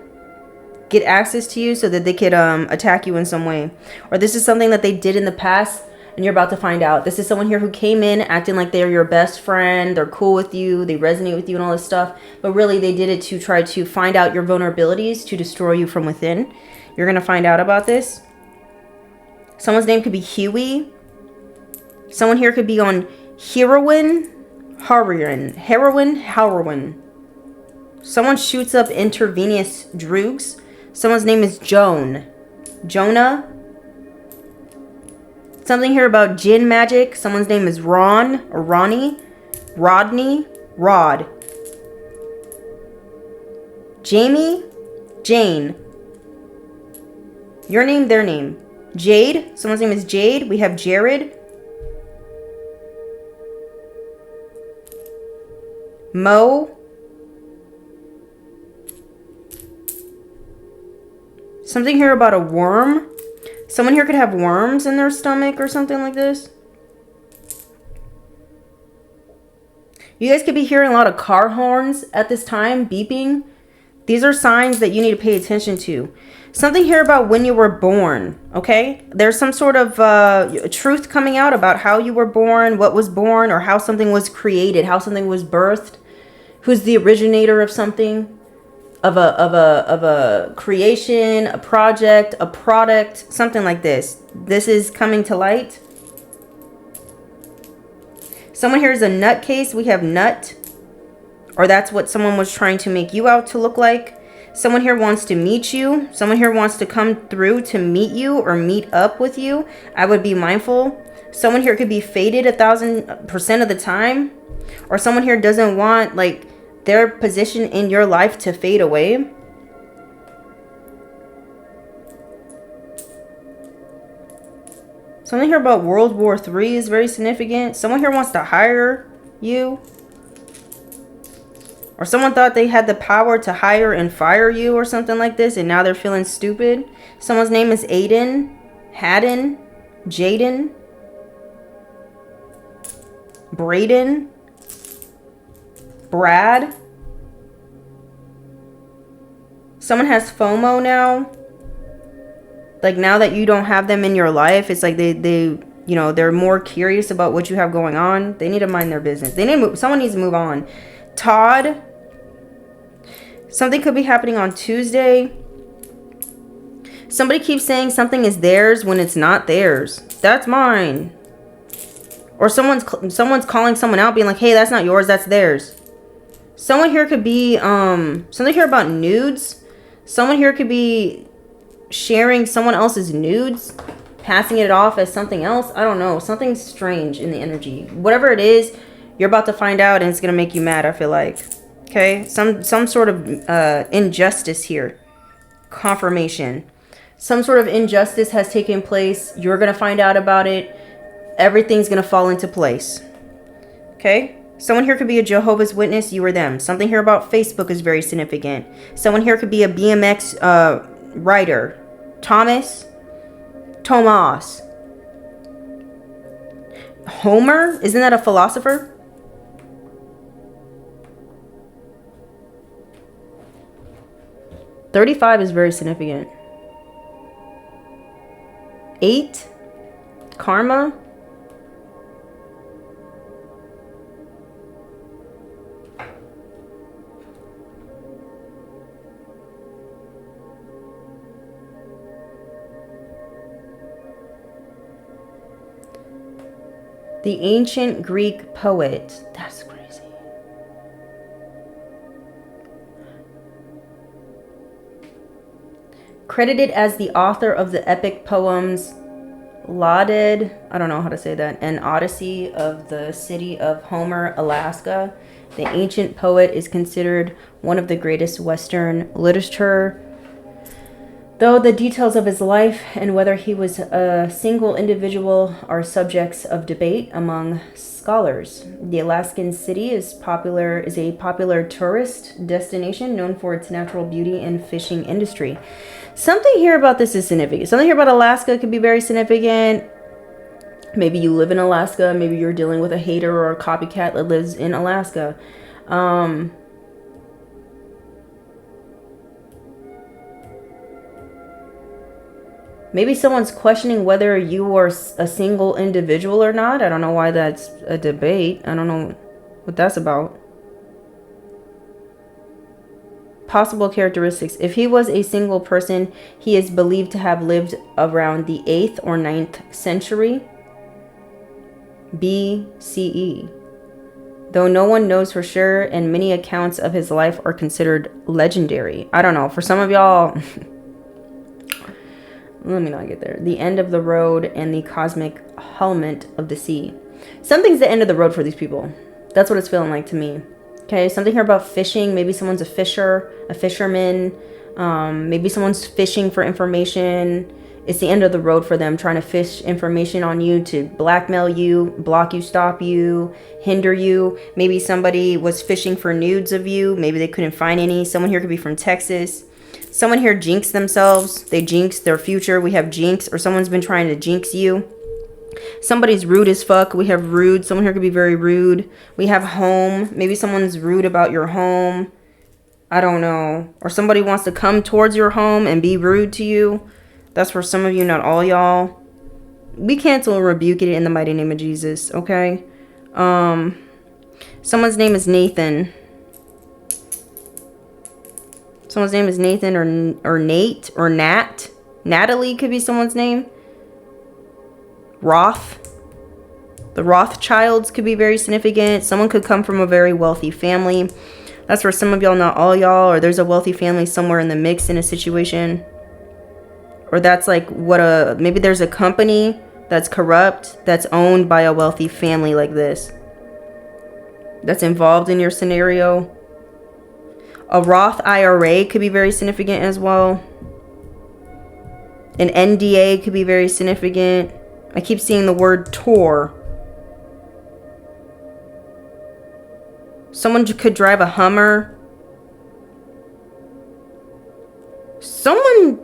Get access to you so that they could attack you in some way. Or this is something that they did in the past and you're about to find out. This is someone here who came in acting like they're your best friend. They're cool with you. They resonate with you and all this stuff. But really they did it to try to find out your vulnerabilities to destroy you from within. You're going to find out about this. Someone's name could be Huey. Someone here could be on heroin. Someone shoots up intravenous drugs. Someone's name is Jonah. Something here about jinn magic. Someone's name is Ron or Ronnie. Rodney. Rod. Jamie. Jane. Your name, their name. Jade. Someone's name is Jade. We have Jared. Mo. Something here about a worm. Someone here could have worms in their stomach or something like this. You guys could be hearing a lot of car horns at this time, beeping. These are signs that you need to pay attention to. Something here about when you were born, okay? There's some sort of truth coming out about how you were born, what was born, or how something was created, how something was birthed. Who's the originator of something? Of a creation, a project, a product, something like this. This is coming to light. Someone here is a nutcase. We have nut. Or that's what someone was trying to make you out to look like. Someone here wants to meet you. Someone here wants to come through to meet you or meet up with you. I would be mindful. Someone here could be faded 1,000% of the time. Or someone here doesn't want like their position in your life to fade away. Something here about World War III is very significant. Someone here wants to hire you. Or someone thought they had the power to hire and fire you or something like this, and now they're feeling stupid. Someone's name is Aiden, Haddon, Jaden, Braden, Brad. Someone has FOMO now. Like now that you don't have them in your life, it's like they you know, they're more curious about what you have going on. They need to mind their business. They need to move, someone needs to move on. Todd. Something could be happening on Tuesday. Somebody keeps saying something is theirs when it's not theirs. That's mine. Or someone's calling someone out being like, hey, that's not yours, that's theirs. Someone here could be something here about nudes. Someone here could be sharing someone else's nudes, passing it off as something else. I don't know. Something strange in the energy. Whatever it is, you're about to find out and it's going to make you mad, I feel like. Okay? Some sort of injustice here. Confirmation. Some sort of injustice has taken place. You're going to find out about it. Everything's going to fall into place. Okay? Someone here could be a Jehovah's Witness. You or them. Something here about Facebook is very significant. Someone here could be a BMX rider. Tomas. Homer? Isn't that a philosopher? 35 is very significant. 8, karma. The ancient Greek poet. That's crazy. Credited as the author of the epic poems Lauded, I don't know how to say that, and Odyssey of the City of Homer, Alaska. The ancient poet is considered one of the greatest Western literature. Though the details of his life and whether he was a single individual are subjects of debate among scholars. The Alaskan city is a popular tourist destination known for its natural beauty and fishing industry. Something here about this is significant. Something here about Alaska could be very significant. Maybe you live in Alaska. Maybe you're dealing with a hater or a copycat that lives in Alaska. Maybe someone's questioning whether you are a single individual or not. I don't know why that's a debate. I don't know what that's about. Possible characteristics. If he was a single person, he is believed to have lived around the 8th or 9th century BCE. Though no one knows for sure, and many accounts of his life are considered legendary. I don't know. For some of y'all... Let me not get there. The end of the road and the cosmic helmet of the sea. Something's the end of the road for these people. That's what it's feeling like to me. Okay, something here about fishing. Maybe someone's a fisherman. Maybe someone's fishing for information. It's the end of the road for them, trying to fish information on you to blackmail you, block you, stop you, hinder you. Maybe somebody was fishing for nudes of you. Maybe they couldn't find any. Someone here could be from Texas. Someone here jinxed themselves. They jinxed their future. We have jinx, or someone's been trying to jinx you. Somebody's rude as fuck. We have rude. Someone here could be very rude. We have home. Maybe someone's rude about your home. I don't know. Or somebody wants to come towards your home and be rude to you. That's for some of you, not all y'all. We cancel and rebuke it in the mighty name of Jesus, okay? Someone's name is Nathan. Someone's name is Nathan or Nate or Nat. Natalie could be someone's name. Roth. The Rothschilds could be very significant. Someone could come from a very wealthy family. That's for some of y'all, not all y'all. Or there's a wealthy family somewhere in the mix in a situation. Or that's like maybe there's a company that's corrupt that's owned by a wealthy family like this. That's involved in your scenario. A Roth IRA could be very significant as well. An NDA could be very significant. I keep seeing the word tour. Someone could drive a Hummer. Someone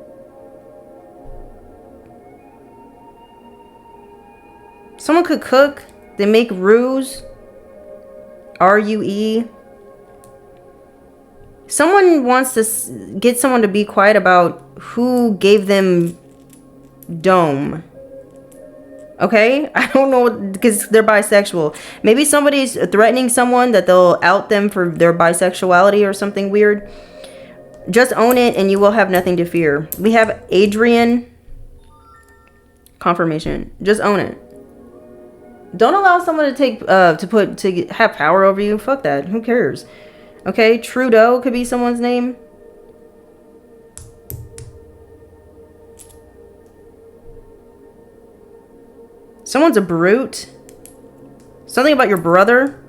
could cook. They make ruse. RUE. Someone wants to get someone to be quiet about who gave them dome. Okay? I don't know, because they're bisexual. Maybe somebody's threatening someone that they'll out them for their bisexuality or something weird. Just own it and you will have nothing to fear. We have Adrian. Confirmation. Just own it. Don't allow someone to have power over you. Fuck that. Who cares? Okay, Trudeau could be someone's name. Someone's a brute. Something about your brother.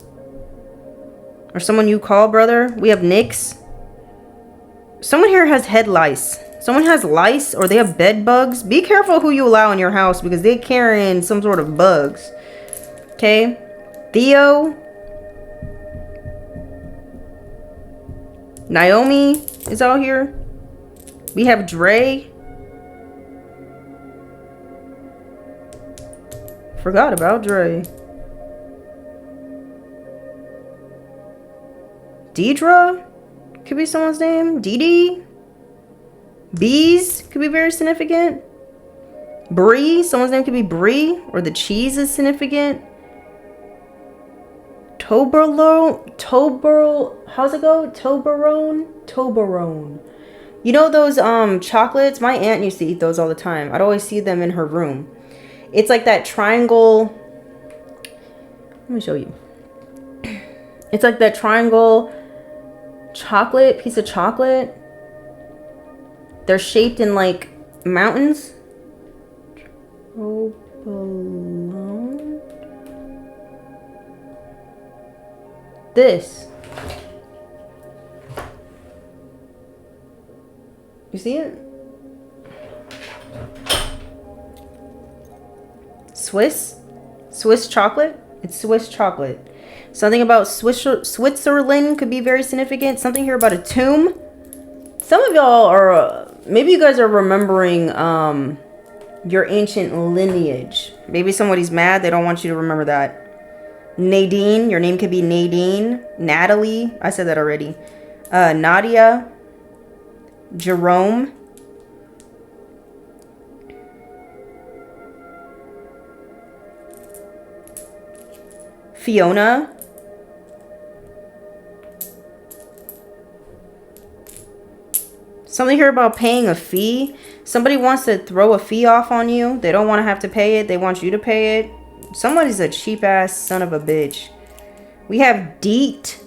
Or someone you call brother. We have Nyx. Someone here has head lice. Someone has lice or they have bed bugs. Be careful who you allow in your house because they're carrying some sort of bugs. Okay. Theo. Naomi is out here. We have Dre. Forgot about Dre. Deidre could be someone's name. Dee Dee. Bees could be very significant. Brie, someone's name could be Brie, or the cheese is significant. How's it go? Toblerone. You know those chocolates? My aunt used to eat those all the time. I'd always see them in her room. It's like that triangle. Let me show you. It's like that triangle piece of chocolate. They're shaped in like mountains. Toblerone. This. You see it? Swiss chocolate. It's Swiss chocolate. Something about Switzerland could be very significant. Something here about a tomb. Some of y'all are, maybe you guys are remembering your ancient lineage. Maybe somebody's mad. They don't want you to remember that. Nadine. Your name could be Nadine. Natalie. I said that already. Nadia. Jerome. Fiona. Something here about paying a fee. Somebody wants to throw a fee off on you. They don't want to have to pay it. They want you to pay it. Somebody's a cheap ass son of a bitch. We have DEET.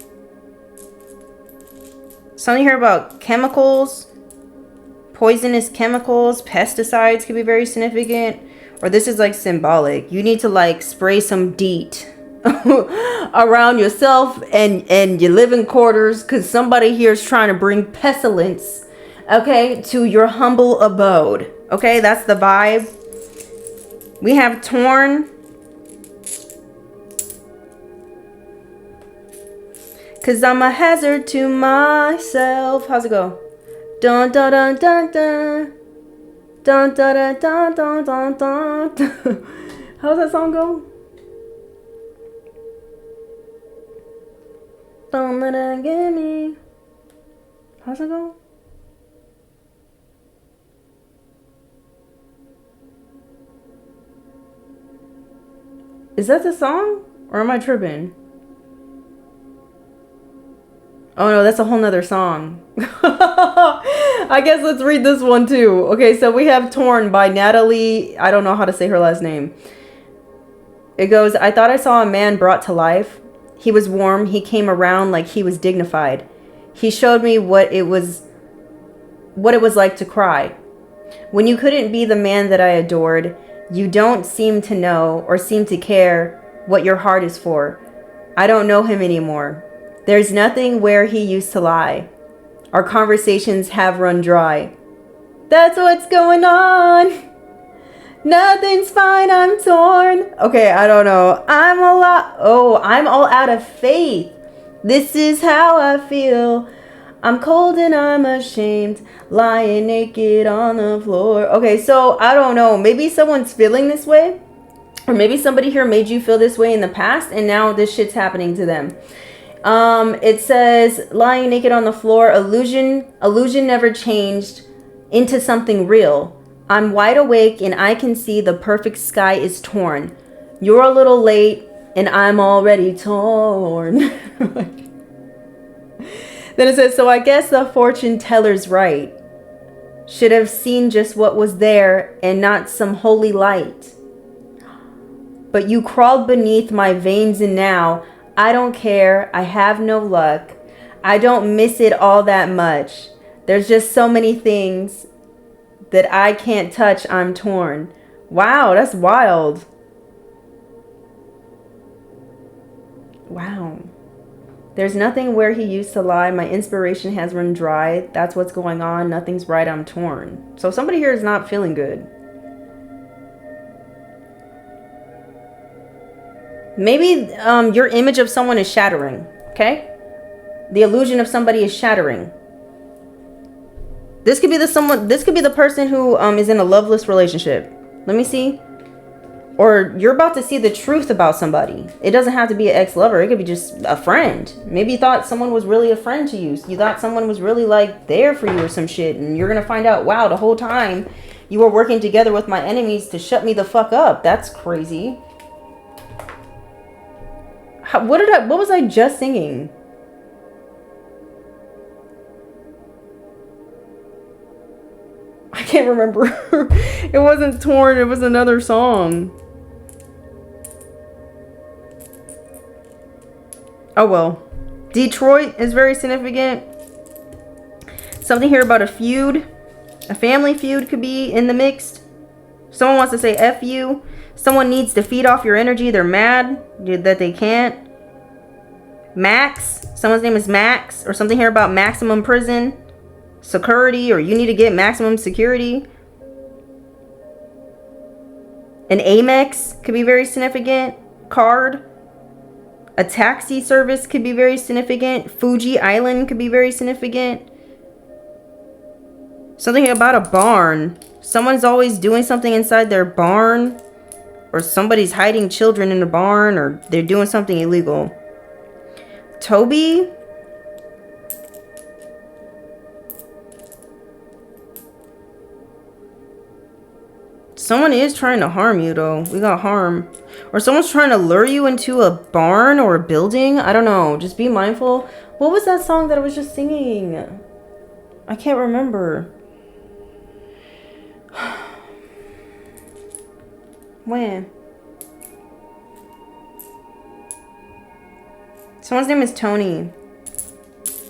Something here about chemicals. Poisonous chemicals. Pesticides could be very significant. Or this is like symbolic. You need to like spray some DEET around yourself and your living quarters, because somebody here is trying to bring pestilence, okay, to your humble abode. Okay, that's the vibe. We have torn. Cause I'm a hazard to myself. How's it go? Dun dun dun dun dun. Dun dun dun dun dun dun dun. How's that song go? Don't let it get me. How's it go? Is that the song? Or am I tripping? Oh no, that's a whole nother song. I guess let's read this one too. Okay, so we have Torn by Natalie. I don't know how to say her last name. It goes, I thought I saw a man brought to life. He was warm. He came around like he was dignified. He showed me what it was like to cry. When you couldn't be the man that I adored, you don't seem to know or seem to care what your heart is for. I don't know him anymore. There's nothing where he used to lie. Our conversations have run dry. That's what's going on. Nothing's fine, I'm torn. Okay, I don't know. I'm all out of faith. This is how I feel. I'm cold and I'm ashamed, lying naked on the floor. Okay, so I don't know. Maybe someone's feeling this way. Or maybe somebody here made you feel this way in the past and now this shit's happening to them. It says, lying naked on the floor, illusion never changed into something real. I'm wide awake and I can see the perfect sky is torn. You're a little late and I'm already torn. Then it says, so I guess the fortune teller's right. Should have seen just what was there and not some holy light. But you crawled beneath my veins and now I don't care. I have no luck. I don't miss it all that much. There's just so many things that I can't touch. I'm torn. Wow, that's wild. Wow. There's nothing where he used to lie. My inspiration has run dry. That's what's going on. Nothing's right. I'm torn. So somebody here is not feeling good. Maybe your image of someone is shattering. Okay? The illusion of somebody is shattering. This could be the person who is in a loveless relationship. Let me see. Or you're about to see the truth about somebody. It doesn't have to be an ex-lover. It could be just a friend. Maybe you thought someone was really a friend to you. You thought someone was really like there for you or some shit. And you're going to find out, wow, the whole time you were working together with my enemies to shut me the fuck up. That's crazy. What was I just singing? I can't remember. It wasn't Torn. It was another song. Oh well. Detroit is very significant. Something here about a feud. A family feud could be in the mix. Someone wants to say F you. Someone needs to feed off your energy. They're mad that they can't. Max. Someone's name is Max. Or something here about maximum prison. Security. Or you need to get maximum security. An Amex could be very significant. Card. A taxi service could be very significant. Fuji Island could be very significant. Something about a barn. Someone's always doing something inside their barn. Or somebody's hiding children in the barn. Or they're doing something illegal. Toby. Someone is trying to harm you though. We got harm. Or someone's trying to lure you into a barn or a building. I don't know. Just be mindful. What was that song that I was just singing? I can't remember. When? Someone's name is Tony.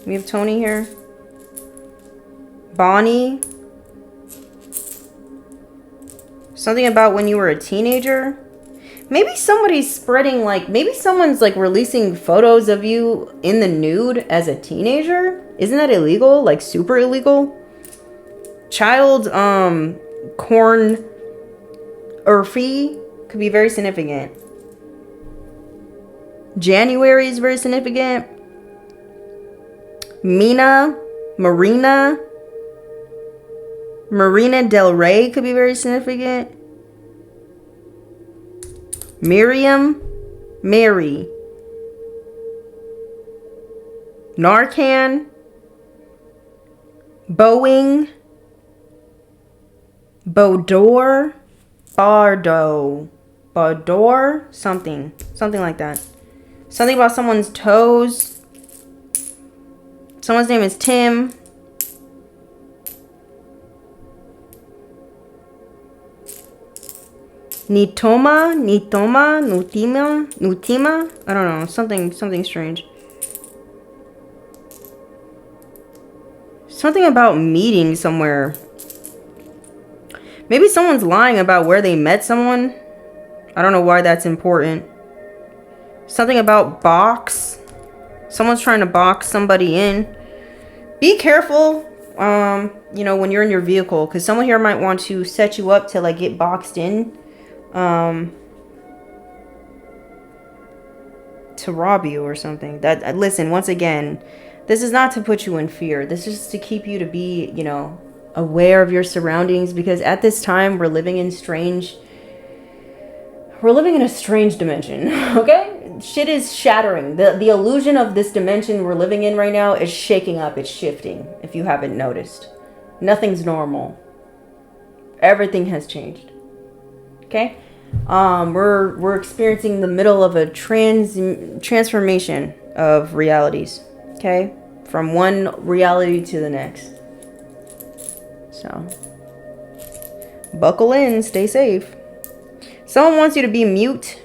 We have Tony here. Bonnie. Something about when you were a teenager. Maybe somebody's spreading like, maybe someone's like releasing photos of you in the nude as a teenager. Isn't that illegal? Like super illegal? Child corn Urfi could be very significant. January is very significant. Marina Del Rey could be very significant. Miriam, Mary. Narcan. Boeing. Bodor. Bodor. Something like that. Something about someone's toes. Someone's name is Tim. Nutima. I don't know. Something strange. Something about meeting somewhere. Maybe someone's lying about where they met someone. I don't know why that's important. Something about box. Someone's trying to box somebody in. Be careful, you know, when you're in your vehicle, because someone here might want to set you up to like get boxed in. To rob you or something. That listen, once again, this is not to put you in fear. This is to keep you to be, you know, aware of your surroundings, because at this time we're living in a strange dimension. Okay? Shit is shattering. The illusion of this dimension we're living in right now is shaking up. It's shifting, if you haven't noticed. Nothing's normal. Everything has changed. Okay? We're experiencing the middle of a transformation of realities. Okay? From one reality to the next. So, buckle in, stay safe. Someone wants you to be mute.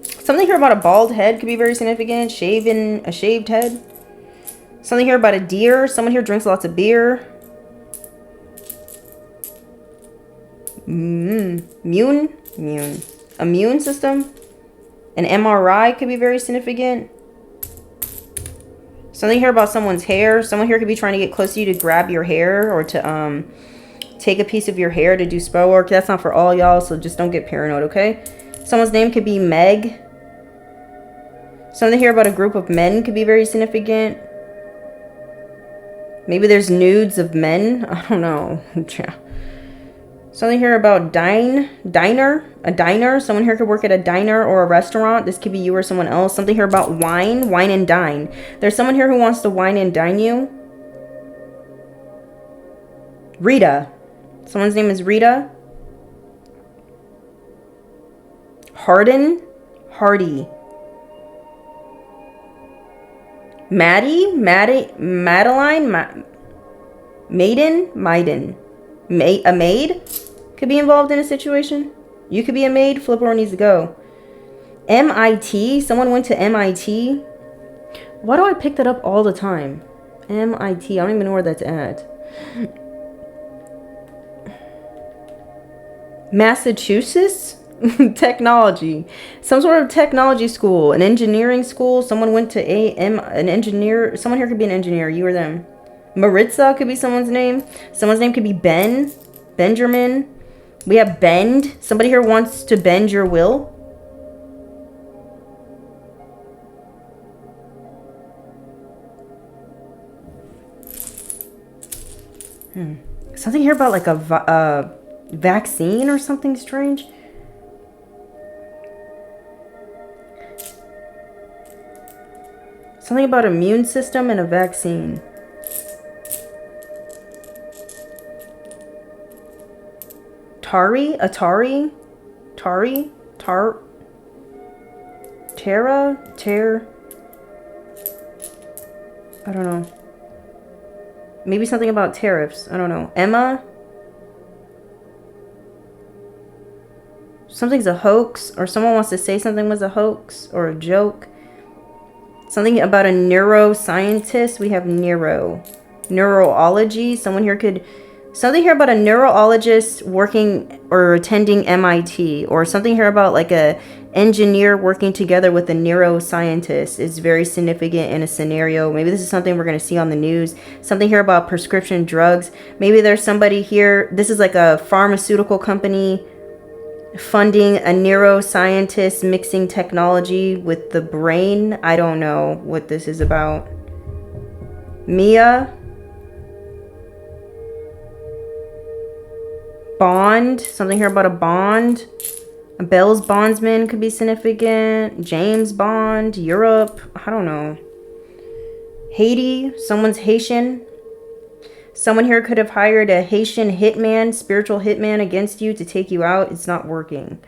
Something here about a bald head could be very significant. A shaved head. Something here about a deer. Someone here drinks lots of beer. Immune system. An MRI could be very significant. Something here about someone's hair. Someone here could be trying to get close to you to grab your hair or to take a piece of your hair to do spell work. That's not for all y'all, so just don't get paranoid, okay? Someone's name could be Meg. Something here about a group of men could be very significant. Maybe there's nudes of men. I don't know. Something here about diner. A diner. Someone here could work at a diner or a restaurant. This could be you or someone else. Something here about wine. Wine and dine. There's someone here who wants to wine and dine you. Rita. Someone's name is Rita. Harden. Hardy. Maddie. Madeline. Maiden. A maid could be involved in a situation. You could be a maid. Flipper needs to go. MIT. Someone went to MIT. Why do I pick that up all the time? MIT. I don't even know where that's at. Massachusetts. Technology. Some sort of technology school. An engineering school. Someone went to an engineer. Someone here could be an engineer. You or them. Maritza could be someone's name. Someone's name could be Ben. Benjamin. We have bend. Somebody here wants to bend your will. Something here about like a vaccine or something strange. Something about immune system and a vaccine. Atari, I don't know. Maybe something about tariffs. I don't know. Emma. Something's a hoax, or someone wants to say something was a hoax or a joke. Something about a neuroscientist. We have neurology. Something here about a neurologist working or attending MIT, or something here about like a engineer working together with a neuroscientist is very significant in a scenario. Maybe this is something we're going to see on the news. Something here about prescription drugs. Maybe there's somebody here. This is like a pharmaceutical company funding a neuroscientist mixing technology with the brain. I don't know what this is about. Mia. Bond. Something here about a bond. A Bell's bondsman could be significant. James Bond. Europe. I don't know. Haiti. Someone's Haitian. Someone here could have hired a Haitian hitman, spiritual hitman against you to take you out. It's not working.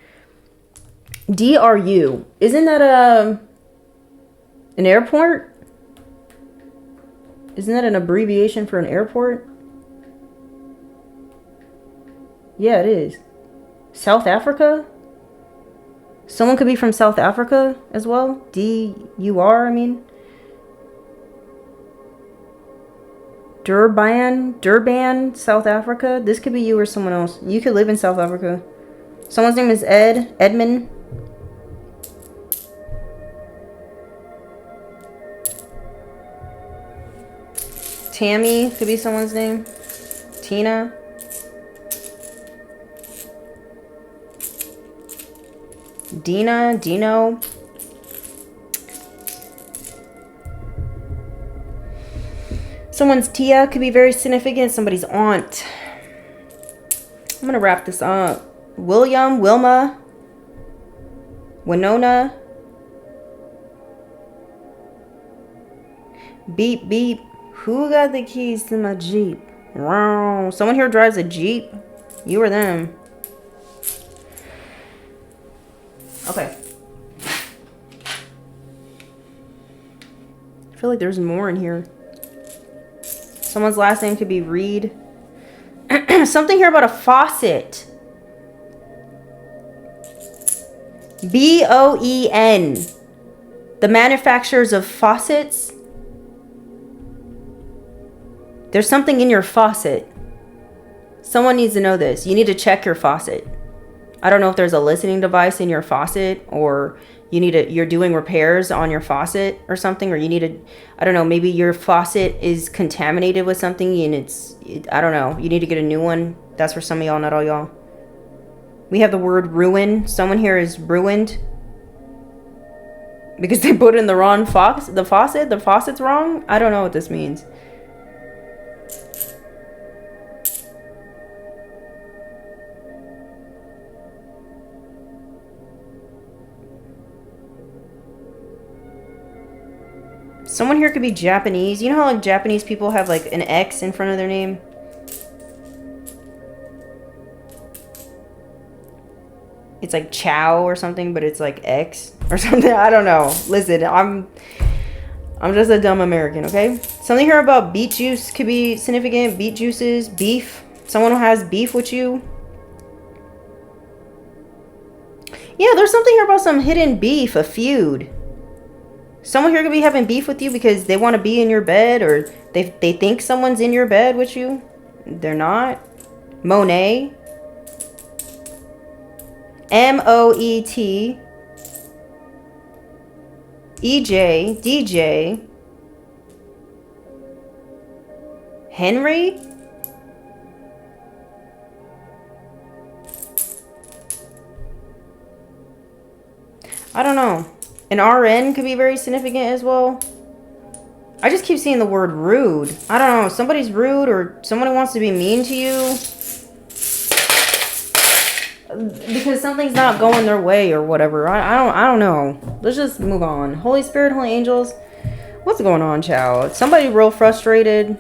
DRU. Isn't that an airport? Isn't that an abbreviation for an airport? Yeah, it is. South Africa? Someone could be from South Africa as well. DUR, I mean. Durban, South Africa. This could be you or someone else. You could live in South Africa. Someone's name is Edmund. Tammy could be someone's name. Tina. Dino. Someone's Tia could be very significant. Somebody's aunt. I'm going to wrap this up. William, Wilma, Winona. Beep, beep. Who got the keys to my Jeep? Wow. Someone here drives a Jeep. You or them. Okay. I feel like there's more in here. Someone's last name could be Reed. Something here about a faucet. BOEN. The manufacturers of faucets. There's something in your faucet. Someone needs to know this. You need to check your faucet. I don't know if there's a listening device in your faucet, or you're doing repairs on your faucet or something, or I don't know, maybe your faucet is contaminated with something and I don't know, you need to get a new one. That's for some of y'all, not all y'all. We have the word ruin. Someone here is ruined because they put in the wrong faucet. The faucet's wrong. I don't know what this means. Someone here could be Japanese. You know how like Japanese people have like an X in front of their name? It's like Chow or something, but it's like X or something. I don't know. Listen, I'm just a dumb American, okay? Something here about beet juice could be significant. Beet juices, beef. Someone who has beef with you. Yeah, there's something here about some hidden beef, a feud. Someone here could be having beef with you because they want to be in your bed, or they think someone's in your bed with you. They're not. Monet. M-O-E-T. E-J. D-J. Henry? I don't know. An RN could be very significant as well. I just keep seeing the word rude. I don't know. Somebody's rude, or someone who wants to be mean to you because something's not going their way or whatever. I don't know. Let's just move on. Holy Spirit, Holy Angels. What's going on, child? Somebody real frustrated.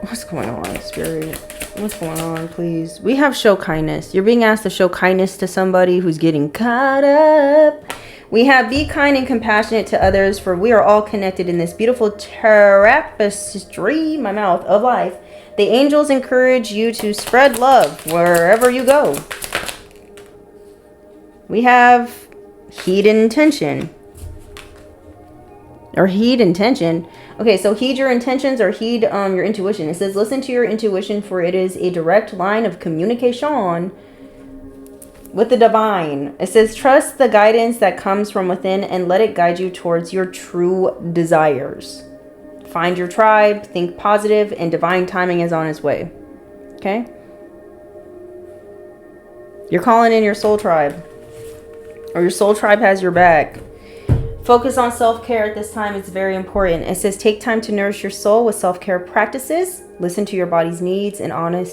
What's going on, Spirit? What's going on, please? We have show kindness. You're being asked to show kindness to somebody who's getting caught up. We have be kind and compassionate to others, for we are all connected in this beautiful tapestry, my mouth, of life. The angels encourage you to spread love wherever you go. We have heed and intention. Or heed intention. Okay, so heed your intentions or heed your intuition. It says, listen to your intuition, for it is a direct line of communication with the divine. It says, trust the guidance that comes from within and let it guide you towards your true desires. Find your tribe, think positive, and divine timing is on its way. Okay? You're calling in your soul tribe, or your soul tribe has your back. Focus on self-care at this time. It's very important. It says, take time to nourish your soul with self-care practices. Listen to your body's needs and honor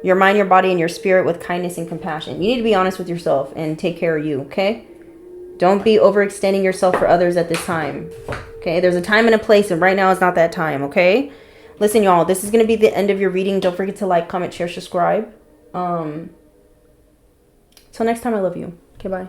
your mind, your body, and your spirit with kindness and compassion. You need to be honest with yourself and take care of you, okay? Don't be overextending yourself for others at this time. Okay, there's a time and a place, and right now is not that time, okay? Listen, y'all, this is going to be the end of your reading. Don't forget to like, comment, share, subscribe. Till next time, I love you. Okay, bye.